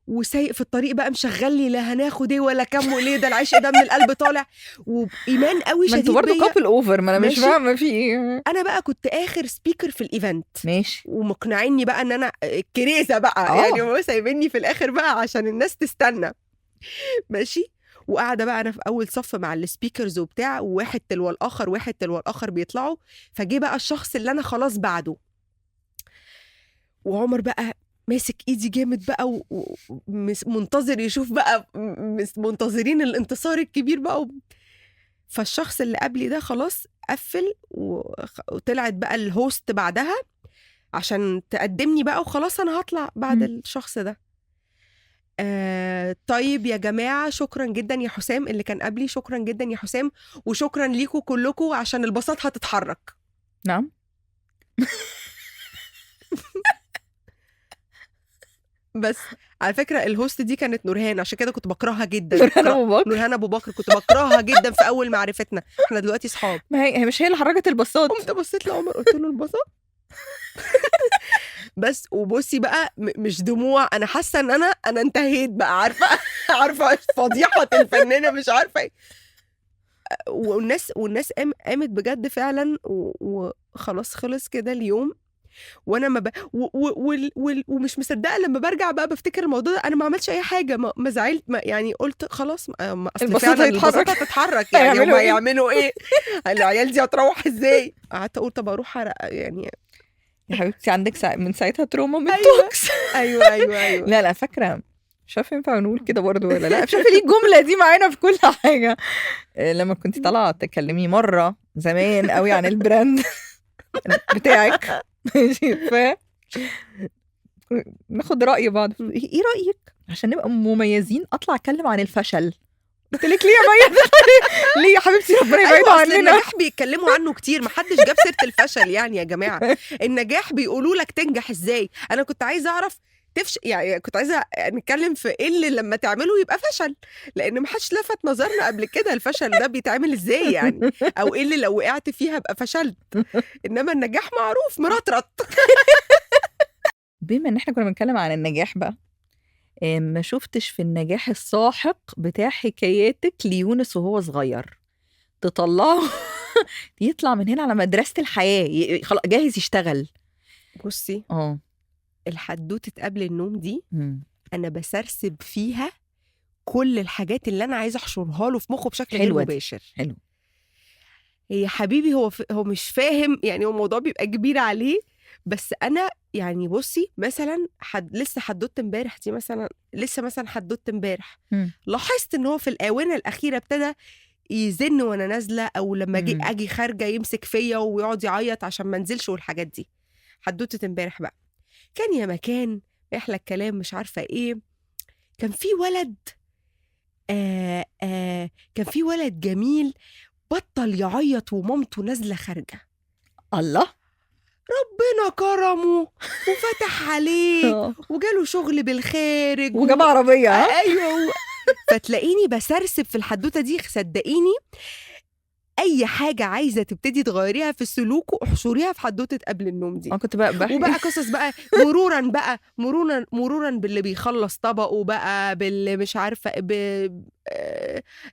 وسايق في الطريق بقى مشغل لي لا هناخد ايه ولا كم وليه، ده العشق ده من القلب طالع، وبايمان قوي شديد. ما انتوا برضه كابل اوفر، ما انا مش فاهمه في ايه. انا بقى كنت اخر سبيكر في الايفنت ماشي، ومقنعيني بقى ان انا كريزه بقى يعني هو سايبني في الاخر بقى عشان الناس تستنى. ماشي. وقاعده بقى انا في اول صف مع السبيكرز وبتاع، وواحد تلو الاخر بيطلعوا. فجي بقى الشخص اللي انا خلاص بعده، وعمر بقى ماسك ايدي جامد بقى ومنتظر يشوف بقى، منتظرين الانتصار الكبير بقى. فالشخص اللي قبلي ده خلاص قفل وطلعت بقى الهوست بعدها عشان تقدمني بقى، وخلاص انا هطلع بعد الشخص ده. طيب يا جماعة شكرا جدا يا حسام اللي كان قبلي، شكرا جدا يا حسام، وشكرا ليكم كلكم عشان البساط هتتحرك. نعم. بس على فكرة الهوست دي كانت نورهان، عشان كده كنت بكرهها جدا. نورهان أبو بكر كنت بكرهها جدا في أول معرفتنا، احنا دلوقتي صحاب. ما هي مش هي اللي حركت البساط. قمت بصيت لعمر قلت له البساط. بس وبصي بقى مش دموع، انا حاسه ان انا انتهيت بقى، عارفه فضيحه الفنانه مش عارفه ايه. والناس قامت بجد فعلا، وخلاص خلص كده اليوم. وانا ومش مصدقه لما برجع بقى بفتكر الموضوع ده. انا ما عملتش اي حاجه، ما زعلت، يعني قلت خلاص اصل فعلا البساطه هتتحرك يعني هم يعملوا ايه؟ العيال دي هتروح ازاي؟ قعدت اقول طب اروح يعني يا حبيبتي عندك من ساعتها تروما من توكس. ايوه لا فاكره، مش عارفه ينفع نقول كده برضو ولا لا، مش عارفه ليه الجمله دي معانا في كل حاجه. لما كنت طالعه تكلمي مره زمان قوي عن البراند بتاعك ناخد رأي بعض. ايه رأيك عشان نبقى مميزين اطلع اتكلم عن الفشل؟ قلت لك ليه يا ميادة؟ ليه يا حبيبتي ربنا يبعده عننا؟ النجاح بيتكلموا عنه كتير، محدش جاب سيرة الفشل يعني يا جماعة. النجاح بيقولوا لك تنجح ازاي. انا كنت عايزة اعرف يعني كنت عايزة نتكلم في ايه اللي لما تعمله يبقى فشل، لان محدش لفت نظرنا قبل كده الفشل ده بيتعمل ازاي يعني، او ايه اللي لو وقعت فيها ابقى فشلت. انما النجاح معروف مرطرط. بما ان احنا كنا بنتكلم عن النجاح بقى، ما شفتش في النجاح الساحق بتاع حكاياتك ليونس وهو صغير تطلعه يطلع من هنا على مدرسة الحياة خلاص جاهز يشتغل؟ بصي الحدوتة قبل النوم دي أنا بسرسب فيها كل الحاجات اللي أنا عايزة أحشرها له في مخه بشكل غير مباشر. حلو. هي حبيبي هو مش فاهم يعني، هو الموضوع بيبقى كبير عليه. بس أنا يعني بصي مثلا لسه حدوت امبارح دي مثلا، حدوت امبارح لاحظت ان هو في الآونة الأخيرة ابتدى يزن وانا نازله، او لما اجي خارجه يمسك فيا ويقعد يعيط عشان ما انزلش والحاجات دي. حدوته امبارح بقى كان يا مكان يحلى الكلام مش عارفة ايه، كان في ولد كان في ولد جميل بطل يعيط ومامته نازلة خارجة. الله، ربنا كرمه وفتح عليه وجاله شغل بالخارج وجاب عربية. ايوه. فتلاقيني بسرسب في الحدوتة دي. صدقيني اي حاجه عايزه تبتدي تغيريها في سلوكه احشريها في حدوته قبل النوم دي. كنت بقى وبقى قصص بقى مرورا باللي بيخلص طبقه بقى، باللي مش عارفه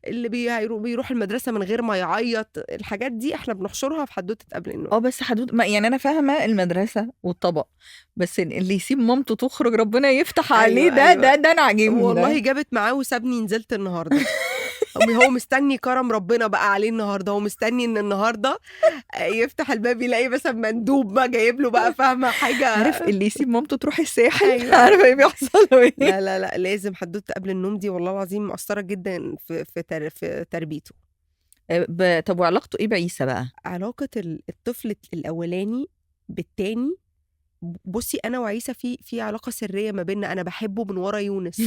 اللي بيروح المدرسه من غير ما يعيط. الحاجات دي احنا بنحشرها في حدوته قبل النوم. بس يعني انا فاهمه المدرسه والطبق، بس اللي يسيب مامته تخرج ربنا يفتح عليه. ده انا عاجبني والله. جابت معاه وسابني نزلت النهارده. هو مستني كرم ربنا بقى عليه النهارده. هو مستني ان النهارده يفتح الباب يلاقي مثلا مندوب بقى جايب له بقى فاهمه حاجه. عارف اللي يسيب مامته تروح الساحل. أيوة. عارفه ايه بيحصل له ايه؟ لا لازم حدوته قبل النوم دي والله العظيم مؤثره جدا في تربيته. طب وعلاقته ايه بعيسى بقى؟ علاقه الطفل الاولاني بالتاني، بصي انا وعيسى في علاقه سريه ما بيننا. انا بحبه من ورا يونس.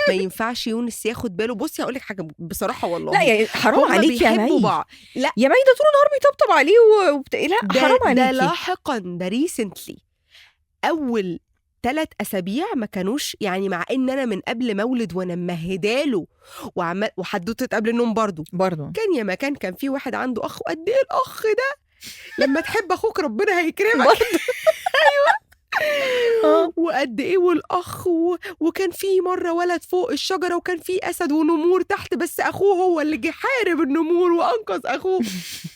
ما ينفعش يونس ياخد باله. بصي هقول لك حاجه بصراحه والله، لا يعني حرام عليك يا مي. لا يا مي ده طول النهار بيطبطب عليه لا حرام عليكي. ده لاحقا، ده ريسنتلي. اول 3 أسابيع ما كانوش يعني، مع ان انا من قبل مولد وانا ممهداله وحدوته قبل النوم برضو كان يا مكان. كان في واحد عنده اخ، وقد ايه الاخ ده لما تحب اخوك ربنا هيكرمك. ايوه. وقد ايه والاخ وكان في مره ولد فوق الشجره وكان في اسد ونمور تحت، بس اخوه هو اللي جه حارب النمور وانقذ اخوه.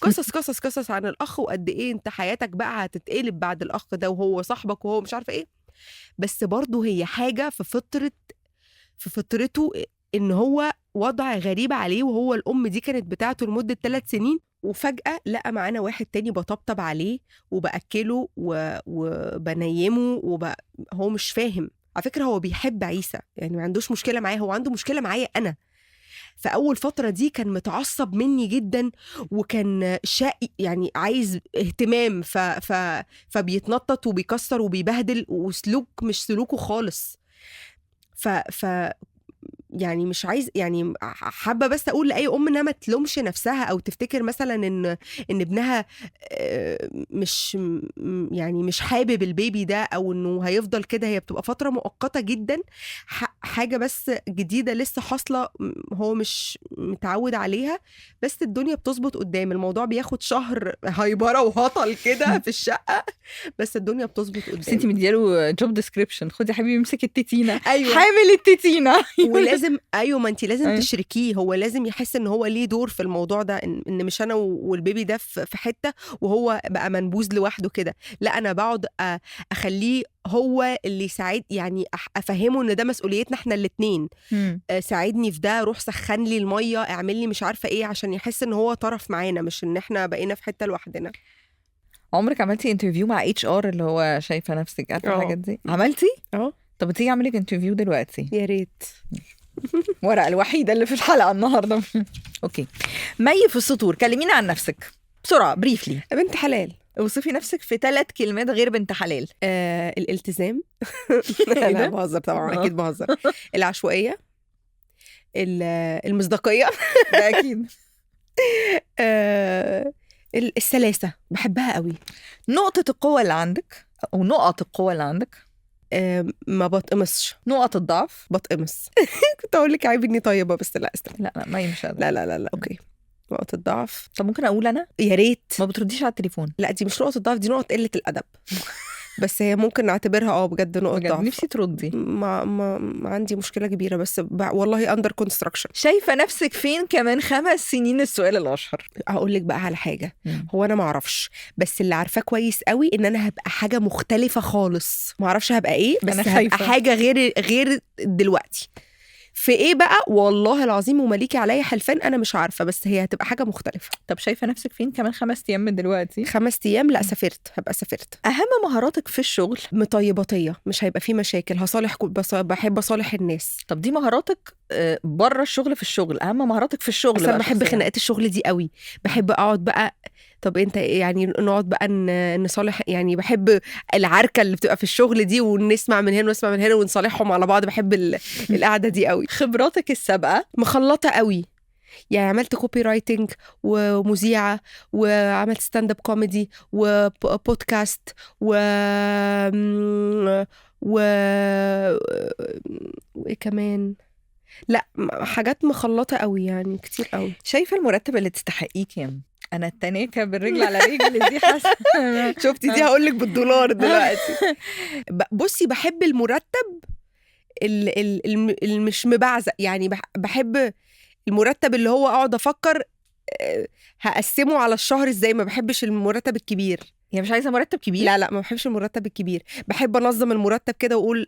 قصص عن الاخ، وقد ايه انت حياتك بقى هتتقلب بعد الاخ ده وهو صاحبك وهو مش عارفه ايه. بس برضه هي حاجه في فطرته ان هو وضع غريب عليه، وهو الام دي كانت بتاعته لمده 3 سنين، وفجأة لقى معانا واحد تاني بطبطب عليه وبأكله وبنيمه هو مش فاهم. على فكرة هو بيحب عيسى يعني، ما عندوش مشكلة معاه، هو عنده مشكلة معايا أنا. فأول فترة دي كان متعصب مني جدا، وكان شقي يعني عايز اهتمام، فبيتنطط وبيكسر وبيبهدل، وسلوك مش سلوكه خالص. يعني مش عايز يعني، حابه بس اقول لاي ام انها ما تلومش نفسها او تفتكر مثلا ان ابنها مش يعني مش حابب البيبي ده او انه هيفضل كده. هي بتبقى فتره مؤقته جدا، حاجه بس جديده لسه حاصله هو مش متعود عليها، بس الدنيا بتظبط قدام. الموضوع بياخد شهر هيبره وهطل كده في الشقه، بس الدنيا بتظبط قدام. بس انت مدياله جوب ديسكريبشن، خد يا حبيبي امسك التتينه. أيوة. حامل التتينه. ولازم ما انت لازم تشركيه. هو لازم يحس ان هو ليه دور في الموضوع ده، ان مش انا والبيبي ده في حته وهو بقى منبوذ لوحده كده. لا انا بقعد اخليه هو اللي يساعد يعني، افهمه ان ده مسؤوليتنا احنا الاتنين. ساعدني في ده، روح سخن لي الميه، اعمل لي مش عارفه ايه، عشان يحس ان هو طرف معانا، مش ان احنا بقينا في حته لوحدنا. عمرك عملتي انترفيو مع HR اللي هو شايفه نفسك؟ عارفه الحاجات دي؟ عملتي؟ طب تيجي اعمل لك انترفيو دلوقتي؟ يا ريت. ورقه الوحيده اللي في الحلقه النهارده. اوكي. مي في السطور، كلمينا عن نفسك بسرعه بريفلي. بنت حلال. اوصفي نفسك في 3 كلمات غير بنت حلال. الالتزام. لا بهزر طبعا، اكيد بهزر. العشوائيه، المصداقيه. ده اكيد. السلاسه بحبها قوي. نقطه القوه اللي عندك او نقط القوه اللي عندك؟ ما بتقمصش. نقط الضعف؟ بتقمص. كنت اقول لك عيب اني طيبه، بس لا استنى. لا ما يمشي. لا اوكي. نقط الضعف. طب ممكن اقول انا؟ يا ريت. ما بترديش على التليفون. لا دي مش نقط الضعف، دي نقط قله الادب. بس هي ممكن نعتبرها بجد نقط ضعف. نفسي تردي. ما عندي مشكله كبيره، بس والله اندر كونستراكشن. شايفه نفسك فين كمان 5 سنين؟ السؤال الاشهر. هقول لك بقى على حاجه. هو انا ما اعرفش، بس اللي عارفاه كويس قوي ان انا هبقى حاجه مختلفه خالص. ما اعرفش هبقى ايه، بس هبقى حاجه غير دلوقتي. في ايه بقى؟ والله العظيم ومليكي عليا حلفان انا مش عارفه، بس هي هتبقى حاجه مختلفه. طب شايفه نفسك فين كمان 5 ايام من دلوقتي؟ 5 ايام؟ لا هبقى سافرت. اهم مهاراتك في الشغل؟ مطيباتيه، مش هيبقى في مشاكل، بحب اصالح الناس. طب دي مهاراتك بره الشغل في الشغل، اهم مهاراتك في الشغل. انا بحب خناقات الشغل دي قوي، بحب اقعد بقى طب انت يعني نقعد بقى نصالح، يعني بحب العركه اللي بتبقى في الشغل دي، ونسمع من هنا ونسمع من هنا ونصالحهم على بعض. بحب القعده دي قوي. خبراتك السابقه مخلطه قوي، يعني عملت كوبي رايتنج ومذيعه، وعملت ستاند اب كوميدي وبودكاست وايه كمان، لا حاجات مخلطه قوي يعني كتير قوي. شايفه المرتب اللي تستحقيه كام؟ انا التناكه بالرجل على رجل دي حاسه شفتي دي هقول لك بالدولار دلوقتي. بصي بحب المرتب اللي مش مبعزق، يعني بحب المرتب اللي هو اقعد افكر هقسمه على الشهر ازاي. ما بحبش المرتب الكبير. يعني مش عايزه مرتب كبير؟ لا ما بحبش المرتب الكبير، بحب انظم المرتب كده واقول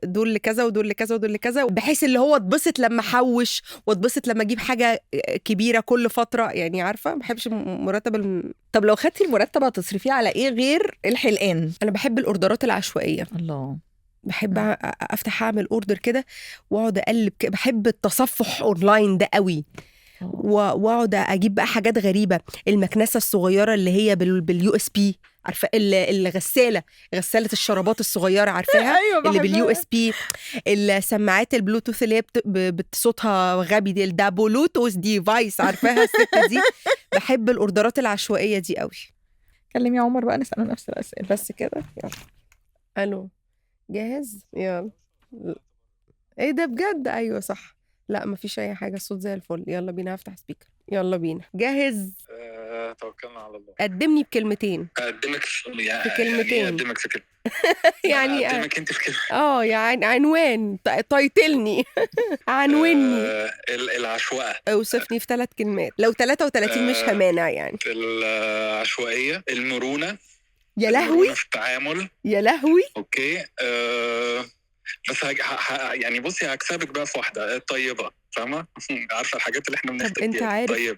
دول لكذا ودول لكذا ودول لكذا، بحيث اللي هو اتبسط لما احوش واتبسط لما اجيب حاجه كبيره كل فتره، يعني عارفه ما بحبش مرتب طب لو خدتي المرتب هتصرفيه على ايه غير الحلقان؟ انا بحب الاوردرات العشوائيه. الله، بحب افتح اعمل اوردر كده واقعد اقلب بحب التصفح اونلاين ده قوي، واقعد اجيب بقى حاجات غريبه. المكنسه الصغيره اللي هي باليو اس بي، عارفه غساله الشرابات الصغيره، عارفاها؟ أيوة اللي باليو اس بي. السماعات البلوتوث اللي هي بصوتها غبي دي، ده بلوتوث ديفايس، عارفاها الست دي؟ بحب الاوردرات العشوائيه دي قوي. كلمي يا عمر بقى نساله نفس الاسئله بس كده. يلا الو، جاهز؟ يلا. ايه ده بجد؟ ايوه صح. لا مفيش اي حاجه، الصوت زي الفل. يلا بينا، هفتح سبيكر. يلا بينا، جاهز؟ توكلنا على الله. قدمني بكلمتين. اقدمك في كلمتين. يعني اقدمك في كلمه يعني اقدمك انت في كلمه. يعني عنوان، تايتلني عنوني. العشوائيه. اوصفني في 3 كلمات، لو 33 مش همانع يعني. العشوائيه، المرونه. يا لهوي في التعامل. يا لهوي. اوكي. بس يعني بصي هكسبك بقى في واحده طيبه، فاهمه؟ عارفه الحاجات اللي احنا بنحتاجها. طيب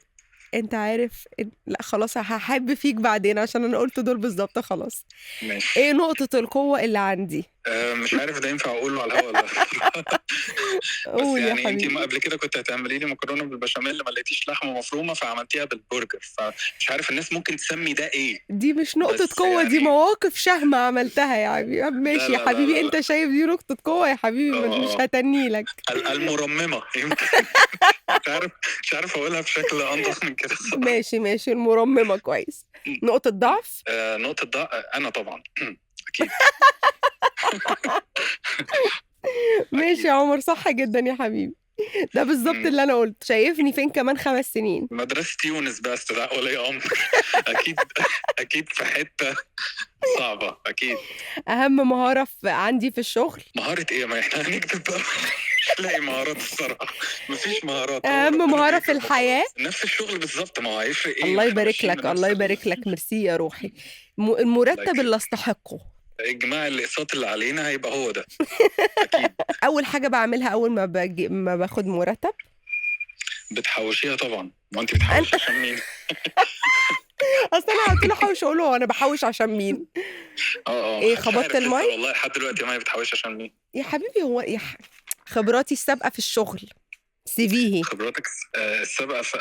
انت عارف لا خلاص هحب فيك بعدين، عشان انا قلت دول بالظبط. خلاص ماشي. ايه نقطة القوة اللي عندي؟ مش عارف ده ينفع اقوله على الهوا ولا بس يعني انت ما قبل كده كنت هتعملي لي مكرونه بالبشاميل، ما لقيتيش لحمه مفرومه فعملتيها بالبرجر، فمش عارف الناس ممكن تسمي ده ايه. دي مش نقطة قوة يعني... دي مواقف شهمة عملتها يا حبيبي. ماشي يا حبيبي، انت شايف دي نقطة قوة يا حبيبي، مش هتني لك. المرممة يمكن. مش عارف اقولها بشكل انضف من كده. ماشي المرممة كويس. نقطة ضعف؟ نقطة ضعف انا طبعا اكيد. ماشي يا عمر، صح جدا يا حبيبي. ده بالظبط اللي انا قلت. شايفني فين كمان 5 سنين؟ مدرسة يونس بس ده ولي امر. اكيد في حتة صعبة. اكيد اهم مهارة عندي في الشغل. مهارة ايه؟ ما احنا هنكتب بقى. مش لاقي مهارات الصراحة، مفيش مهارات. اهم مهارة في الحياة نفس الشغل بالظبط. ما هو هيفرق ايه؟ الله يبارك لك، الله يبارك لك، ميرسي يا روحي. المرتب اللي استحقه. اجماع الاقساط اللي علينا هيبقى هو ده. اكيد. اول حاجه بعملها اول ما باخد مرتب، بتحوشيها طبعا. ما انت بتحوشي عشان مين؟ اصل انا قلت له حوش، اقول له انا بحوش عشان مين؟ ايه خبطت الماي؟ والله لحد دلوقتي ما بتحوش عشان مين يا حبيبي؟ هو خبراتي السابقه في الشغل، سيفيه. خبراتك السابقه في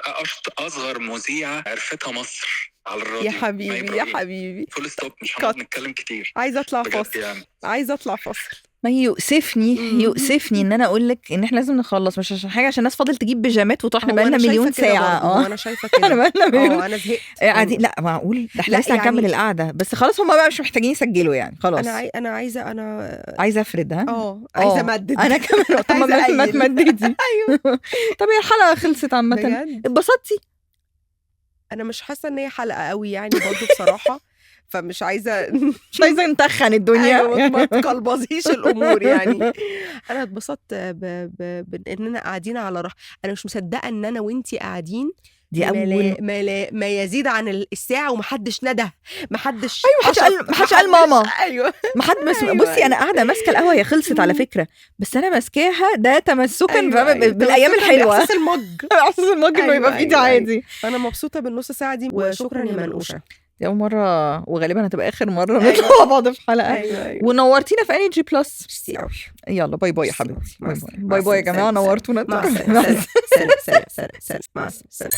اصغر مذيعه عرفتها مصر على الراديو. يا حبيبي يا حبيبي، فول ستوب، مش هنقعد نتكلم كتير. عايزه اطلع فاصل يعني. عايزه اطلع فاصل. ما يؤسفني ان انا اقول لك ان احنا لازم نخلص، مش عشان حاجه، عشان الناس فاضل تجيب بيجامات وطحن بقالنا مليون ساعه. انا شايفه كده. انا بقالنا مليون. انا زهقت قاعدين. لا معقول ده احنا لسه هنكمل القعده، بس خلاص هم بقى مش محتاجين يسجلوا يعني. خلاص انا عايزه افرد. عايزه امدد. انا كمان. طب ما تمددي. ايوه. طب هي الحلقه خلصت عامه، اتبسطتي؟ انا مش حاسه ان هي حلقه قوي يعني برضه بصراحه، فمش عايزه نتخن الدنيا. أيوة ما تقلبظيش الامور يعني. انا اتبسطت باننا قاعدين على راحه. انا مش مصدقه ان انا وانتي قاعدين دي اول ما يزيد عن الساعه ومحدش ندى، محدش. ايوه محدش قال ماما. ايوه أيوة. بصي انا قاعده ماسكه القهوه، هي خلصت على فكره، بس انا ماسكاها ده تمسكا. أيوة. بالايام الحلوه، احساس المج انه يبقى في ايدي عادي. انا مبسوطه بالنص ساعه دي، وشكرا يا منقوشه. دي اول مره وغالبا هتبقى اخر مره نطلع مع بعض في حلقه. أيوة. ونورتينا في انرجي بلس. يلا باي باي يا حبيبتي. باي باي يا جماعه، نورتونا. سلام.